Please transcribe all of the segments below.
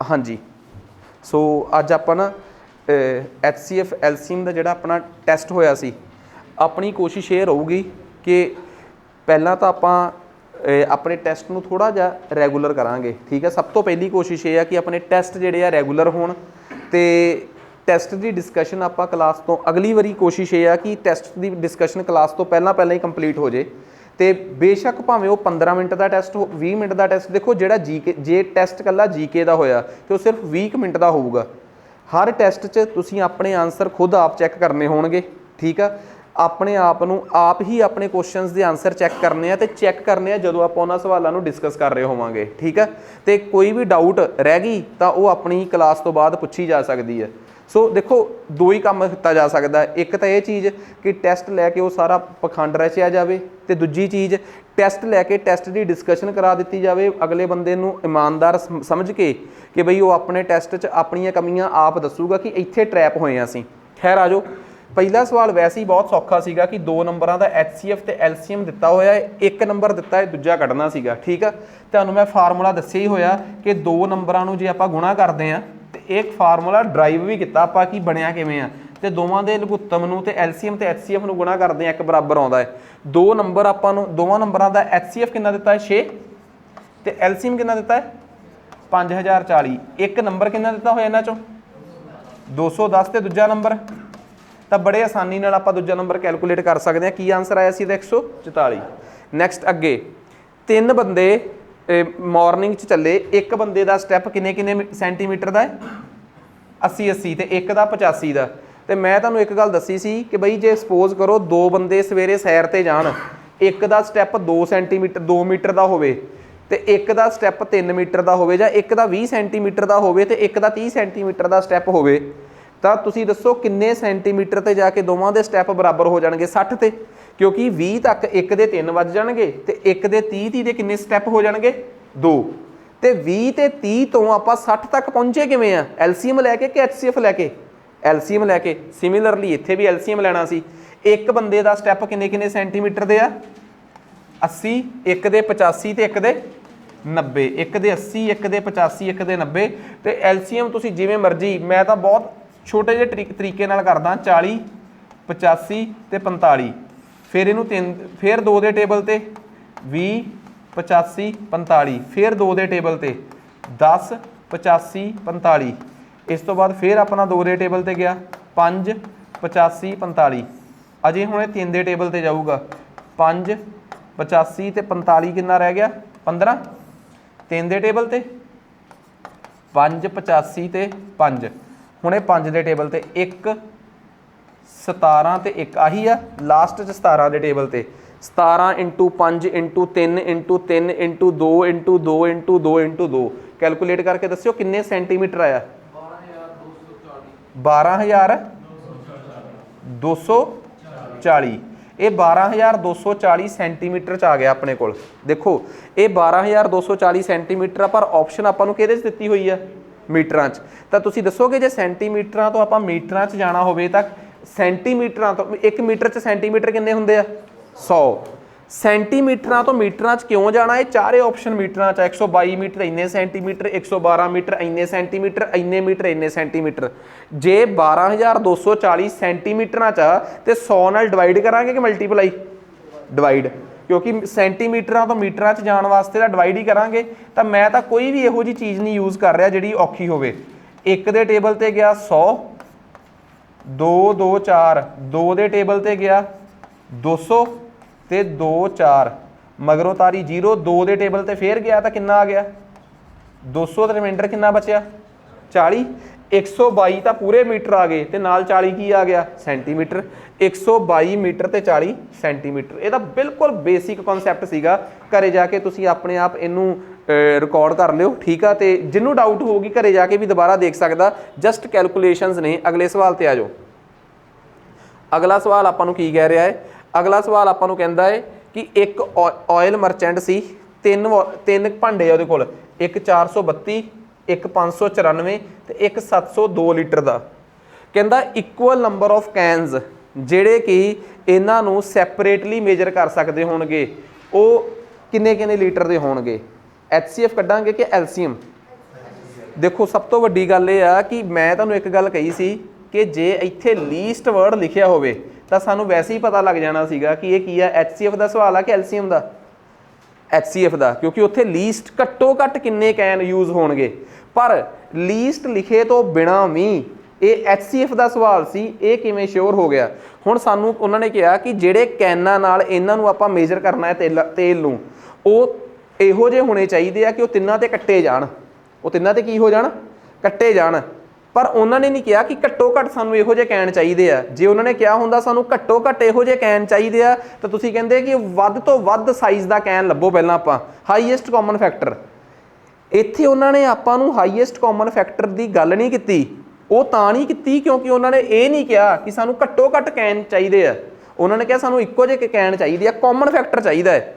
हाँ जी। सो अज आपां ना HCF LCM का जिहड़ा अपना टैसट होया सी, अपनी कोशिश ये रहूगी कि पहला तो आपां अपने टैसट नूं थोड़ा जिहा रैगूलर करांगे। ठीक है, सब तो पहली कोशिश ये है कि अपने टैसट जिहड़े आ रैगूलर होण ते टैसट की डिस्कशन आपां क्लास तो अगली वारी कोशिश ये है कि टैसट की डिस्कशन क्लास तो पहला ही कंप्लीट हो जाए। तो बेशक भावें वो 15 मिनट का टैसट हो, 20 मिनट का टैसट। देखो जिहड़ा जीके जे टैसट कल्ला जीके का होया तो सिर्फ 20 मिनट का होऊगा। हर टैसट च तुसीं अपने आंसर खुद आप चैक करने होणगे। ठीक है, अपने आप नूं आप ही अपने क्वेश्चनस के आंसर चैक करने आ, ते चैक करने आ जदों आपां उन्हां सवालों नूं डिस्कस कर रहे होवांगे। ठीक है, तो कोई भी डाउट रह गई तो वो अपनी क्लास तो बाद पुछी जा सकती है। सो देखो दो ही काम किया जा सकता है, एक तो यह चीज़ कि टैसट लैके वो सारा पखंड रचिया जाए, तो दूजी चीज़ टैसट लैके टैसट की डिस्कशन करा दी जाए अगले बंदे नूं ईमानदार समझ के कि बई वो अपने टैसट च अपनियां कमियां आप दसूगा कि इत्थे ट्रैप होए असीं। खैर आ जाओ, पहला सवाल वैसे ही बहुत सौखा सीगा कि 2 नंबरों का HCF ते LCM दिता होया है, 1 नंबर दिता है, दूजा कढ़ना सीगा। ठीक है, तुहानूं मैं फार्मूला दस्सिया ही होया कि 2 नंबरों नूं जे आपां गुणा करते हैं तो एक फार्मूला ड्राइव भी किया आपां कि बनया किवें आ, ते दोवां दे लघुत्तम नूं ते LCM ते HCF नूं गुणा करते हैं 1 बराबर आउंदा है। 2 नंबर आपां नूं दोवां नंबरों का HCF कितना दिता है 6 ते LCM कितना दिता है 5040। 1 नंबर कितना दिता होया इन्हां चों 210 ते दूजा नंबर, तो बड़े आसानी नाल आपां दूजा नंबर कैलकुलेट कर सकते हैं। की आंसर आया सी 144। नैक्सट अगे 3 बंदे मॉर्निंग च चले, एक बंदे का स्टैप किन्ने किन्ने सेंटीमीटर का है 80 तो एक का 85 का। तो मैं तुहानूं एक गल दसी सी कि बई जे सपोज करो 2 बंदे सवेरे सैर ते जाण, एक का स्टैप 2 सेंटीमीटर 2 मीटर का होवे ते एक का स्टैप 3 मीटर का होवे, जां एक का 20 सेंटीमीटर का होवे ते एक का 30 सेंटीमीटर का स्टैप होवे, तो तुसीं दसो किन्ने सेंटीमीटर ते जाके दोवां दे स्टैप बराबर हो जाणगे 60 ते, क्योंकि 20 तक एक दे 3 वज जाणगे ते एक दे 30 दे किन्ने स्टैप हो जाणगे 2। तो 20 ते 30 तो आपां 60 तक पहुंचे किवें आ, LCM लैके कि HCF लैके, LCM लैके। सिमिलरली इत्थे भी LCM लैना सी। एक बंदे का स्टैप किन्ने किन्ने सेंटीमीटर दे आ 80, एक दे 85 ते एक दे 90, एक दे 80 एक दे 85 एक दे 90। तो LCM तुसीं जिवें मर्जी, मैं तो बहुत छोटे जे तरीके नाल करदा 40 85 ते 45, फिर इनू 3 फिर 2 दे टेबल ते 20 85 45, फिर 2 दे टेबल ते 10 85 45, इस तो बाद फिर अपना 2 दे टेबल ते गया 5 85 45, अजे हुणे 3 दे टेबल ते जाऊगा 5 85 ते 45 कितना रह गया 15, 3 दे टेबल ते 5 85 ते 5, हुणे 5 दे टेबल ते 1 17 ते 1 आही आ लास्ट च 17 दे टेबल ते 17 × 5 × 3 × 3 × 2 × 2 × 2 × 2, कैलकुलेट करके दस्सिओ किन्ने सेंटीमीटर आया 12240। ये 12240 सेंटीमीटर च आ गया अपने कोल। देखो ये 12240 सेंटीमीटर, पर ऑप्शन आपां नूं किहदे च दित्ती हुई है मीटरां च। तो तुसीं दसोगे जे सेंटीमीटरां तो आपां मीटरां च जाना होवे तां सेंटीमीटरां तो 1 मीटर च सेंटीमीटर किन्ने हुंदे आ 100, सेंटीमीटरां तो मीटरां च क्यों जाना, ये चारे ऑप्शन मीटरां च 122 मीटर इन्ने सेंटीमीटर, 112 मीटर इन्ने सेंटीमीटर, इन्ने मीटर इन्ने सेंटीमीटर। जे 12240 सेंटीमीटरां च ते 100 नाल डिवाइड करांगे कि मल्टीप्लाई डिवाइड, क्योंकि सेंटीमीटरां तो मीटरां च जाण वास्ते तां डिवाइड ही करांगे। तो मैं तो कोई भी इहो जी चीज़ नहीं यूज़ कर रहा जिहड़ी औखी होवे। 1 दे टेबल ते गया 100, 2 2 4, 2 दे टेबल ते गया 200 ते 2 4, मगरों तारी 0, 2 दे टेबल ते फिर गया तो कितना आ गया 200, तो रिमाइंडर कितना बचया 40। 122 तो पूरे मीटर आ गए, तो नाल 40 की आ गया सेंटीमीटर। 122 मीटर ते 40 सेंटीमीटर, ये बिल्कुल बेसिक कॉन्सैप्ट सीगा। घरे जाके तुसीं अपने आप इनू रिकॉर्ड कर लिओ। ठीक है, तो जिन्हों डाउट होगी घरे जाके भी दोबारा देख सकता, जस्ट कैलकुलेशनस ने। अगले सवाल ते आ जाओ। अगला सवाल आपां नूं की कह रहा है, अगला सवाल आपां नूं कहंदा है कि एक ऑयल मर्चेंट सी, तीन भांडे उहदे कोल, एक 432, एक 594 ते एक 702 लीटर का। कहंदा इक्वल नंबर ऑफ कैनस जिहड़े कि इन्हां नूं सैपरेटली मेजर कर सकते होणगे, वो किन्ने किन्ने लीटर के होणगे। HCF कड्डांगे कि LCM, देखो सब तो वड्डी गल ये आ कि मैं तुहानूं एक गल कही सी कि जे इत्थे लीस्ट वर्ड लिखिया होवे तां सानूं वैसे ही पता लग जाना सीगा कि ये की आ HCF दा सवाल आ कि LCM दा HCF दा, क्योंकि उत्थे लीस्ट घट्टो घट्ट किन्ने कैन यूज़ होणगे। पर लीस्ट लिखे तो बिना भी ये HCF दा सवाल सी, ये किवें श्योर हो गया। हुण सानूं उन्हां ने कहा कि जिहड़े कैनां नाल इन्हां नूं आपां मेजर करना है तेल नूं, ਉਹ ਇਹੋ ਜਿਹੇ ਹੋਣੇ ਚਾਹੀਦੇ ਆ कि ਉਹ ਤਿੰਨਾਂ ਤੇ ਕੱਟੇ ਜਾਣ, ਉਹ ਤਿੰਨਾਂ ਤੇ ਕੀ ਹੋ ਜਾਣ, ਕੱਟੇ ਜਾਣ। ਪਰ ਉਹਨਾਂ ਨੇ ਨਹੀਂ ਕਿਹਾ ਕਿ ਘੱਟੋ ਘੱਟ ਸਾਨੂੰ ਇਹੋ ਜਿਹੇ ਕੈਨ ਚਾਹੀਦੇ ਆ। ਜੇ ਉਹਨਾਂ ਨੇ ਕਿਹਾ ਹੁੰਦਾ ਸਾਨੂੰ ਘੱਟੋ ਘੱਟ ਇਹੋ ਜਿਹੇ ਕੈਨ ਚਾਹੀਦੇ ਆ ਤਾਂ ਤੁਸੀਂ ਕਹਿੰਦੇ ਕਿ ਵੱਧ ਤੋਂ ਵੱਧ ਸਾਈਜ਼ ਦਾ ਕੈਨ ਲੱਭੋ ਪਹਿਲਾਂ ਆਪਾਂ, ਹਾਈਐਸਟ ਕਾਮਨ ਫੈਕਟਰ। ਇੱਥੇ ਉਹਨਾਂ ਨੇ ਆਪਾਂ ਨੂੰ ਹਾਈਐਸਟ ਕਾਮਨ ਫੈਕਟਰ ਦੀ ਗੱਲ ਨਹੀਂ ਕੀਤੀ। ਉਹ ਤਾਂ ਨਹੀਂ ਕੀਤੀ ਕਿਉਂਕਿ ਉਹਨਾਂ ਨੇ ਇਹ ਨਹੀਂ ਕਿਹਾ ਕਿ ਸਾਨੂੰ ਘੱਟੋ ਘੱਟ ਕੈਨ ਚਾਹੀਦੇ ਆ, ਉਹਨਾਂ ਨੇ ਕਿਹਾ ਸਾਨੂੰ ਇੱਕੋ ਜਿਹੇ ਕੈਨ ਚਾਹੀਦੇ ਆ, ਕਾਮਨ ਫੈਕਟਰ ਚਾਹੀਦਾ ਹੈ।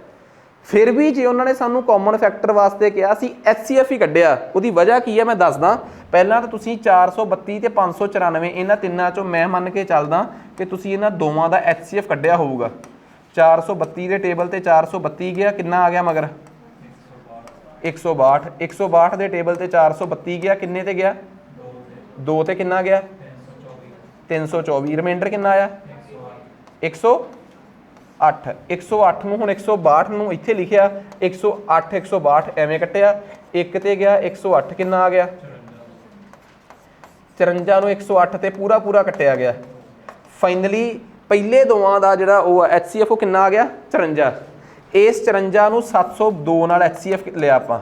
फिर भी जे उन्होंने सानू कॉमन फैक्टर वास्ते कहा सी HCF ही कढ़िया, उहदी वजह की है मैं दसदा। पहला तो तुसीं 432 ते 594 इन्हां तिन्नां चों मैं मन के चलदा कि तुसीं इन्हां दोवां दा HCF कढ़िया होऊगा। 432 दे टेबल ते 432 गया, किन्ना आ गया मगर 162। 162 दे टेबल ते 432 गया, किन्ने ते गया 2 ते किन्ना गया 324। रिमाइंडर किन्ना आया 108। 108 ਨੂੰ ਹੁਣ 162 ਨੂੰ ਇੱਥੇ ਲਿਖਿਆ 108 162 ਐਵੇਂ ਕੱਟਿਆ, ਇੱਕ ਤੇ ਗਿਆ 108, ਕਿੰਨਾ ਆ ਗਿਆ 54 ਨੂੰ 108 ਤੇ ਪੂਰਾ ਪੂਰਾ ਕੱਟਿਆ ਗਿਆ। ਫਾਈਨਲੀ ਪਹਿਲੇ ਦੋਵਾਂ ਦਾ ਜਿਹੜਾ ਉਹ HCF ਉਹ ਕਿੰਨਾ ਆ ਗਿਆ 54। ਇਸ 54 ਨੂੰ 702 ਨਾਲ HCF ਲਿਆ ਆਪਾਂ,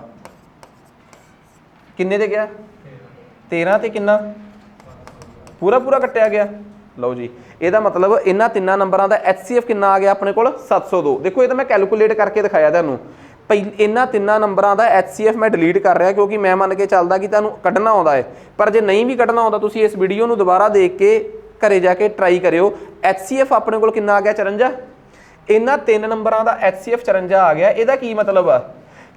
ਕਿੰਨੇ ਤੇ ਗਿਆ 13 ਤੇ ਕਿੰਨਾ ਪੂਰਾ ਪੂਰਾ ਕੱਟਿਆ ਗਿਆ। ਲਓ ਜੀ, ਇਹਦਾ ਮਤਲਬ ਇਹਨਾਂ ਤਿੰਨਾਂ ਨੰਬਰਾਂ ਦਾ HCF ਕਿੰਨਾ ਆ ਗਿਆ ਆਪਣੇ ਕੋਲ 702। ਦੇਖੋ ਇਹ ਤਾਂ ਮੈਂ ਕੈਲਕੂਲੇਟ ਕਰਕੇ ਦਿਖਾਇਆ ਤੁਹਾਨੂੰ। ਇਹਨਾਂ ਤਿੰਨਾਂ ਨੰਬਰਾਂ ਦਾ HCF ਮੈਂ ਡਿਲੀਟ ਕਰ ਰਿਹਾ ਕਿਉਂਕਿ ਮੈਂ ਮੰਨ ਕੇ ਚੱਲਦਾ ਕਿ ਤੁਹਾਨੂੰ ਕੱਢਣਾ ਆਉਂਦਾ ਹੈ। ਪਰ ਜੇ ਨਹੀਂ ਵੀ ਕੱਢਣਾ ਆਉਂਦਾ ਤੁਸੀਂ ਇਸ ਵੀਡੀਓ ਨੂੰ ਦੁਬਾਰਾ ਦੇਖ ਕੇ ਘਰੇ ਜਾ ਕੇ ਟਰਾਈ ਕਰਿਓ। HCF ਆਪਣੇ ਕੋਲ ਕਿੰਨਾ ਆ ਗਿਆ 54। ਇਹਨਾਂ ਤਿੰਨ ਨੰਬਰਾਂ ਦਾ HCF 54 ਆ ਗਿਆ। ਇਹਦਾ ਕੀ ਮਤਲਬ ਆ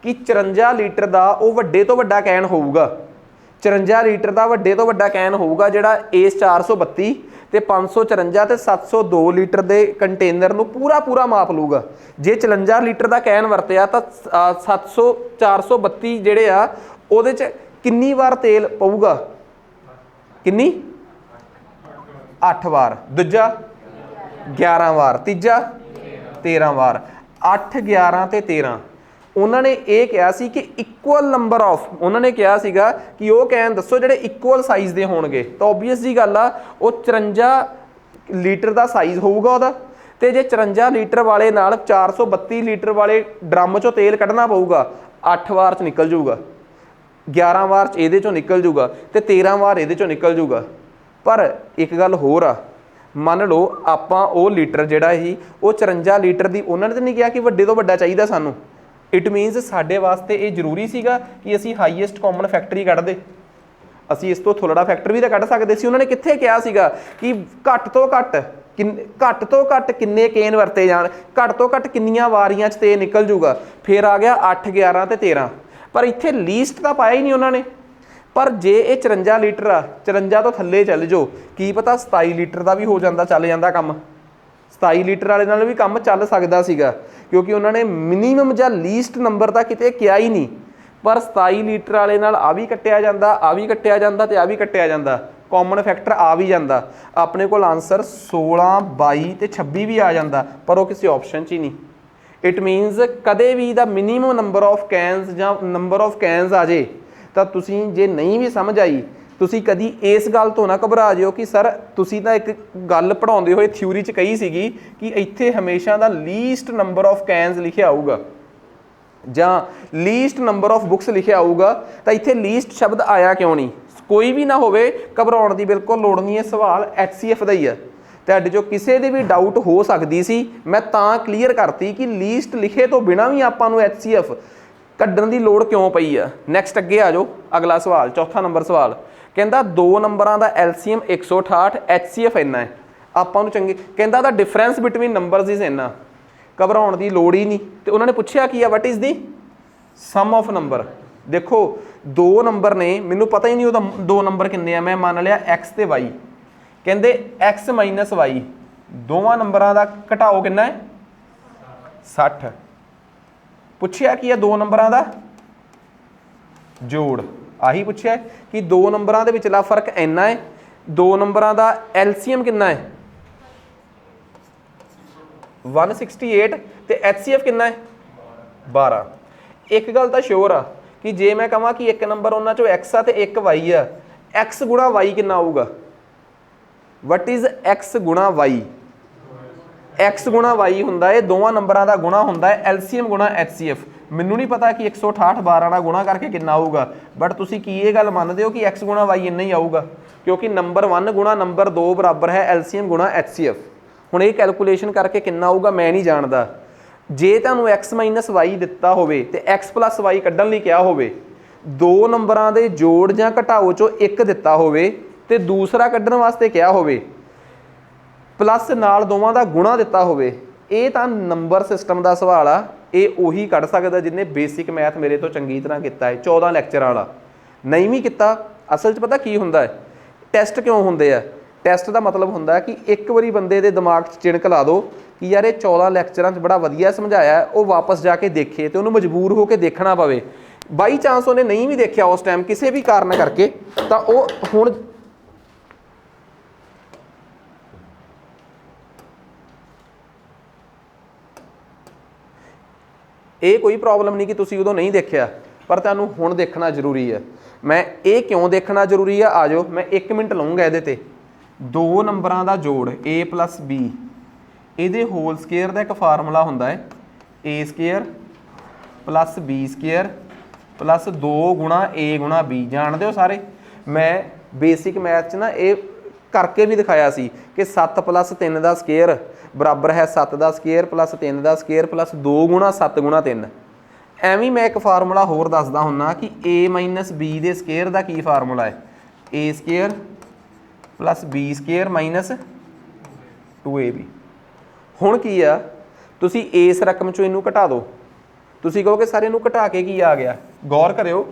ਕਿ 54 ਲੀਟਰ ਦਾ ਉਹ ਵੱਡੇ ਤੋਂ ਵੱਡਾ ਕੈਨ ਹੋਊਗਾ। 54 ਲੀਟਰ ਦਾ ਵੱਡੇ ਤੋਂ ਵੱਡਾ ਕੈਨ ਹੋਊਗਾ ਜਿਹੜਾ ਇਸ 432 ਤੇ 554 ਤੇ 702 ਲੀਟਰ ਦੇ ਕੰਟੇਨਰ ਨੂੰ ਪੂਰਾ ਪੂਰਾ ਮਾਪ ਲੂਗਾ। ਜੇ 54 ਲੀਟਰ ਦਾ ਕੈਨ ਵਰਤਿਆ ਤਾਂ 432 ਜਿਹੜੇ ਆ ਉਹਦੇ 'ਚ ਕਿੰਨੀ ਵਾਰ ਤੇਲ ਪਊਗਾ, ਕਿੰਨੀ 8 ਵਾਰ, ਦੂਜਾ 11 ਵਾਰ, ਤੀਜਾ 13 ਵਾਰ। 8 11 ਤੇ 13 ਉਹਨਾਂ ਨੇ ਇਹ ਕਿਹਾ ਸੀ ਕਿ ਇਕੁਅਲ ਨੰਬਰ ਆਫ, ਉਹਨਾਂ ਨੇ ਕਿਹਾ ਸੀਗਾ ਕਿ ਉਹ ਕੈਨ ਦੱਸੋ ਜਿਹੜੇ ਇਕੁਅਲ ਸਾਈਜ਼ ਦੇ ਹੋਣਗੇ। ਤਾਂ ਓਬਵੀਅਸ ਜੀ ਗੱਲ ਆ ਉਹ 54 ਲੀਟਰ ਦਾ ਸਾਈਜ਼ ਹੋਊਗਾ ਉਹਦਾ। ਤੇ ਜੇ 54 ਲੀਟਰ ਵਾਲੇ ਨਾਲ 432 ਲੀਟਰ ਵਾਲੇ ਡਰਮ 'ਚੋਂ ਤੇਲ ਕੱਢਣਾ ਪਊਗਾ, 8 ਵਾਰ 'ਚ ਨਿਕਲ ਜੂਗਾ, 11 ਵਾਰ 'ਚ ਇਹਦੇ 'ਚੋਂ ਨਿਕਲ ਜੂਗਾ ਤੇ 13 ਵਾਰ ਇਹਦੇ 'ਚੋਂ ਨਿਕਲ ਜੂਗਾ। ਪਰ ਇੱਕ ਗੱਲ ਹੋਰ ਆ, ਮੰਨ ਲਓ ਆਪਾਂ ਉਹ ਲੀਟਰ ਜਿਹੜਾ ਸੀ ਉਹ 54 ਲੀਟਰ ਦੀ, ਉਹਨਾਂ ਨੇ ਤਾਂ ਨਹੀਂ ਕਿਹਾ ਕਿ ਵੱਡੇ ਤੋਂ ਵੱਡਾ ਚਾਹੀਦਾ ਸਾਨੂੰ। ਇਟ ਮੀਨਸ ਸਾਡੇ ਵਾਸਤੇ ਇਹ ਜ਼ਰੂਰੀ ਸੀਗਾ ਕਿ ਅਸੀਂ ਹਾਈਐਸਟ ਕਾਮਨ ਫੈਕਟਰ ਹੀ ਕੱਢਦੇ, ਅਸੀਂ ਇਸ ਤੋਂ ਥੋੜ੍ਹਾ ਫੈਕਟਰ ਵੀ ਤਾਂ ਕੱਢ ਸਕਦੇ ਸੀ। ਉਹਨਾਂ ਨੇ ਕਿੱਥੇ ਕਿਹਾ ਸੀਗਾ ਕਿ ਘੱਟ ਤੋਂ ਘੱਟ ਕਿੰਨੇ ਕੇਨ ਵਰਤੇ ਜਾਣ, ਘੱਟ ਤੋਂ ਘੱਟ ਕਿੰਨੀਆਂ ਵਾਰੀਆਂ 'ਚ ਤੇ ਨਿਕਲ ਜੂਗਾ। ਫਿਰ ਆ ਗਿਆ 8 11 ਤੇ 13। ਪਰ ਇੱਥੇ ਲੀਸਟ ਤਾਂ ਪਾਇਆ ਹੀ ਨਹੀਂ ਉਹਨਾਂ ਨੇ। ਪਰ ਜੇ ਇਹ 54 ਲੀਟਰ ਆ, 54 ਤੋਂ ਥੱਲੇ ਚੱਲ ਜਾਓ, ਕੀ ਪਤਾ 27 ਲੀਟਰ ਦਾ ਵੀ ਹੋ ਜਾਂਦਾ, ਚੱਲ ਜਾਂਦਾ ਕੰਮ। 27 ਲੀਟਰ ਵਾਲੇ ਨਾਲ ਵੀ ਕੰਮ ਚੱਲ ਸਕਦਾ ਸੀਗਾ ਕਿਉਂਕਿ ਉਹਨਾਂ ਨੇ ਮਿਨੀਮਮ ਜਾਂ ਲੀਸਟ ਨੰਬਰ ਤਾਂ ਕਿਤੇ ਕਿਹਾ ਹੀ ਨਹੀਂ। ਪਰ 27 ਲੀਟਰ ਵਾਲੇ ਨਾਲ ਆ ਵੀ ਕੱਟਿਆ ਜਾਂਦਾ, ਆ ਵੀ ਕੱਟਿਆ ਜਾਂਦਾ ਤੇ ਆ ਵੀ ਕੱਟਿਆ ਜਾਂਦਾ, ਕਾਮਨ ਫੈਕਟਰ ਆ ਵੀ ਜਾਂਦਾ। ਆਪਣੇ ਕੋਲ ਆਨਸਰ 16 22 ਤੇ 26 ਵੀ ਆ ਜਾਂਦਾ, ਪਰ ਉਹ ਕਿਸੇ ਆਪਸ਼ਨ 'ਚ ਹੀ ਨਹੀਂ। ਇਟ ਮੀਨਸ ਕਦੇ ਵੀ ਦਾ ਮਿਨੀਮਮ ਨੰਬਰ ਆਫ ਕੈਨਸ ਜਾਂ ਨੰਬਰ ਆਫ ਕੈਨਸ ਆ ਜੇ ਤਾਂ ਤੁਸੀਂ ਜੇ ਨਹੀਂ ਵੀ ਸਮਝ ਆਈ, ਤੁਸੀਂ ਕਦੀ ਇਸ ਗੱਲ ਤੋਂ ਨਾ ਘਬਰਾ ਜਿਓ ਕਿ ਸਰ ਤੁਸੀਂ ਤਾਂ ਇੱਕ ਗੱਲ ਪੜ੍ਹਾਉਂਦੇ ਹੋਏ ਥਿਊਰੀ 'ਚ ਕਹੀ ਸੀਗੀ ਕਿ ਇੱਥੇ ਹਮੇਸ਼ਾ ਦਾ ਲੀਸਟ ਨੰਬਰ ਆਫ ਕੈਨਸ ਲਿਖਿਆ ਆਊਗਾ ਜਾਂ ਲੀਸਟ ਨੰਬਰ ਆਫ ਬੁੱਕਸ ਲਿਖਿਆ ਆਊਗਾ, ਤਾਂ ਇੱਥੇ ਲੀਸਟ ਸ਼ਬਦ ਆਇਆ ਕਿਉਂ ਨਹੀਂ। ਕੋਈ ਵੀ ਨਾ ਹੋਵੇ, ਘਬਰਾਉਣ ਦੀ ਬਿਲਕੁਲ ਲੋੜ ਨਹੀਂ ਹੈ। ਸਵਾਲ HCF ਦਾ ਹੀ ਆ। ਤੁਹਾਡੇ 'ਚੋਂ ਕਿਸੇ ਦੀ ਵੀ ਡਾਊਟ ਹੋ ਸਕਦੀ ਸੀ, ਮੈਂ ਤਾਂ ਕਲੀਅਰ ਕਰਤੀ ਕਿ ਲੀਸਟ ਲਿਖੇ ਤੋਂ ਬਿਨਾਂ ਵੀ ਆਪਾਂ ਨੂੰ HCF ਕੱਢਣ ਦੀ ਲੋੜ ਕਿਉਂ ਪਈ ਆ। ਨੈਕਸਟ ਅੱਗੇ ਆ ਜਾਓ, ਅਗਲਾ ਸਵਾਲ, ਚੌਥਾ ਨੰਬਰ ਸਵਾਲ ਕਹਿੰਦਾ 2 ਨੰਬਰਾਂ ਦਾ LCM 168, HCF ਇੰਨਾ ਹੈ। ਆਪਾਂ ਨੂੰ ਚੰਗੇ ਕਹਿੰਦਾ ਦਾ ਡਿਫਰੈਂਸ ਬਿਟਵੀਨ ਨੰਬਰਸ ਇਜ਼ ਇੰਨਾ, ਘਬਰਾਉਣ ਦੀ ਲੋੜ ਹੀ ਨਹੀਂ। ਤੇ ਉਹਨਾਂ ਨੇ ਪੁੱਛਿਆ ਕੀ ਆ, what is the sum of number. ਦੇਖੋ 2 ਨੰਬਰ ਨੇ, ਮੈਨੂੰ ਪਤਾ ਹੀ ਨਹੀਂ ਉਹਦਾ 2 ਨੰਬਰ ਕਿੰਨੇ ਆ, ਮੈਂ ਮੰਨ ਲਿਆ X ਤੇ Y। ਕਹਿੰਦੇ X ਮਾਈਨਸ Y, ਦੋਵਾਂ ਨੰਬਰਾਂ ਦਾ ਘਟਾਓ ਕਿੰਨਾ ਹੈ 60। ਪੁੱਛਿਆ ਕੀ ਆ 2 ਨੰਬਰਾਂ ਦਾ ਜੋੜ, ਆਹੀ ਪੁੱਛਿਆ ਕਿ ਦੋ ਨੰਬਰਾਂ ਦੇ ਵਿਚਲਾ ਫਰਕ ਇੰਨਾ ਹੈ, ਦੋ ਨੰਬਰਾਂ ਦਾ ਐਲਸੀਐਮ ਕਿੰਨਾ ਹੈ 168 ਤੇ HCF ਕਿੰਨਾ ਹੈ 12। ਇੱਕ ਗੱਲ ਤਾਂ ਸ਼ੋਰ ਆ ਕਿ ਜੇ ਮੈਂ ਕਹਾਂ ਕਿ ਇੱਕ ਨੰਬਰ ਉਹਨਾਂ ਚੋਂ x ਆ ਤੇ ਇੱਕ y ਆ, x ਗੁਣਾ y ਕਿੰਨਾ ਆਊਗਾ? ਵਟ ਇਜ਼ x ਗੁਣਾ y? x ਗੁਣਾ y ਹੁੰਦਾ ਹੈ ਦੋਵਾਂ ਨੰਬਰਾਂ ਦਾ ਗੁਣਾ ਹੁੰਦਾ ਹੈ LCM ਗੁਣਾ HCF। ਮੈਨੂੰ ਨਹੀਂ ਪਤਾ ਕਿ 168 12 ਨਾਲ ਗੁਣਾ ਕਰਕੇ ਕਿੰਨਾ ਆਊਗਾ, ਬਟ ਤੁਸੀਂ ਕੀ ਇਹ ਗੱਲ ਮੰਨਦੇ ਹੋ ਕਿ x ਗੁਣਾ y ਇੰਨਾ ਹੀ ਆਊਗਾ? ਕਿਉਂਕਿ ਨੰਬਰ 1 ਗੁਣਾ ਨੰਬਰ 2 ਬਰਾਬਰ ਹੈ LCM ਗੁਣਾ HCF। ਹੁਣ ਇਹ ਕੈਲਕੂਲੇਸ਼ਨ ਕਰਕੇ ਕਿੰਨਾ ਆਊਗਾ ਮੈਂ ਨਹੀਂ ਜਾਣਦਾ। ਜੇ ਤੁਹਾਨੂੰ x ਮਾਈਨਸ y ਦਿੱਤਾ ਹੋਵੇ ਤੇ x ਪਲੱਸ y ਕੱਢਣ ਲਈ ਕਿਹਾ ਹੋਵੇ, ਦੋ ਨੰਬਰਾਂ ਦੇ ਜੋੜ ਜਾਂ ਘਟਾਓ ਚੋਂ ਇੱਕ ਦਿੱਤਾ ਹੋਵੇ ਤੇ ਦੂਸਰਾ ਕੱਢਣ ਵਾਸਤੇ ਕਿਹਾ ਹੋਵੇ, ਪਲੱਸ ਨਾਲ ਦੋਵਾਂ ਦਾ ਗੁਣਾ ਦਿੱਤਾ ਹੋਵੇ, ਇਹ ਤਾਂ ਨੰਬਰ ਸਿਸਟਮ ਦਾ ਸਵਾਲ ਆ। ਇਹ ਉਹੀ ਕੱਢ ਸਕਦਾ ਜਿਹਨੇ ਬੇਸਿਕ ਮੈਥ ਮੇਰੇ ਤੋਂ ਚੰਗੀ ਤਰ੍ਹਾਂ ਕੀਤਾ ਹੈ 14 ਲੈਕਚਰਾਂ ਵਾਲਾ। ਨਹੀਂ ਵੀ ਕੀਤਾ, ਅਸਲ 'ਚ ਪਤਾ ਕੀ ਹੁੰਦਾ ਹੈ, ਟੈਸਟ ਕਿਉਂ ਹੁੰਦੇ ਆ? ਟੈਸਟ ਦਾ ਮਤਲਬ ਹੁੰਦਾ ਕਿ ਇੱਕ ਵਾਰੀ ਬੰਦੇ ਦੇ ਦਿਮਾਗ 'ਚ ਚਿਣਕ ਲਾ ਦਿਓ ਕਿ ਯਾਰ ਇਹ 14 ਲੈਕਚਰਾਂ 'ਚ ਬੜਾ ਵਧੀਆ ਸਮਝਾਇਆ, ਉਹ ਵਾਪਸ ਜਾ ਕੇ ਦੇਖੇ ਤੇ ਉਹਨੂੰ ਮਜਬੂਰ ਹੋ ਕੇ ਦੇਖਣਾ ਪਵੇ। ਬਾਈ ਚਾਂਸ ਉਹਨੇ ਨਹੀਂ ਵੀ ਦੇਖਿਆ ਉਸ ਟਾਈਮ ਕਿਸੇ ਵੀ ਕਾਰਨ ਕਰਕੇ, ਤਾਂ ਉਹ ਹੁਣ ਇਹ ਕੋਈ ਪ੍ਰੋਬਲਮ ਨਹੀਂ ਕਿ ਤੁਸੀਂ ਉਦੋਂ ਨਹੀਂ ਦੇਖਿਆ, ਪਰ ਤੁਹਾਨੂੰ ਹੁਣ ਦੇਖਣਾ ਜ਼ਰੂਰੀ ਹੈ। ਮੈਂ ਇਹ ਕਿਉਂ ਦੇਖਣਾ ਜ਼ਰੂਰੀ ਆ, ਆ ਜਾਓ ਮੈਂ 1 ਮਿੰਟ ਲਵਾਂਗਾ ਇਹਦੇ ਤੇ। ਦੋ ਨੰਬਰਾਂ ਦਾ ਜੋੜ a ਪਲੱਸ b, ਇਹਦੇ ਹੋਲ ਸਕੇਅਰ ਦਾ ਇੱਕ ਫਾਰਮੂਲਾ ਹੁੰਦਾ ਹੈ a square plus b square plus 2 ਗੁਣਾ a ਗੁਣਾ b। ਜਾਣਦੇ ਹੋ ਸਾਰੇ, ਮੈਂ ਬੇਸਿਕ ਮੈਥ 'ਚ ਨਾ ਇਹ ਕਰਕੇ ਵੀ ਦਿਖਾਇਆ ਸੀ ਕਿ 7 ਪਲੱਸ 3 ਦਾ ਸਕੇਅਰ ਬਰਾਬਰ ਹੈ 7 ਦਾ ਸਕੇਅਰ ਪਲੱਸ 3 ਦਾ ਸਕੇਅਰ ਪਲੱਸ 2 ਗੁਣਾ 7 ਗੁਣਾ 3। ਐਵੇਂ ਮੈਂ ਇੱਕ ਫਾਰਮੂਲਾ ਹੋਰ ਦੱਸਦਾ ਹੁੰਦਾ ਕਿ a ਮਾਈਨਸ b ਦੇ ਸਕੇਅਰ ਦਾ ਕੀ ਫਾਰਮੂਲਾ ਹੈ, a square plus b square minus 2ab। ਹੁਣ ਕੀ ਆ, ਤੁਸੀਂ ਇਸ ਰਕਮ 'ਚੋਂ ਇਹਨੂੰ ਘਟਾ ਦਿਓ। ਤੁਸੀਂ ਕਹੋਗੇ ਸਰ ਇਹਨੂੰ ਘਟਾ ਕੇ ਕੀ ਆ ਗਿਆ? ਗੌਰ ਕਰਿਓ,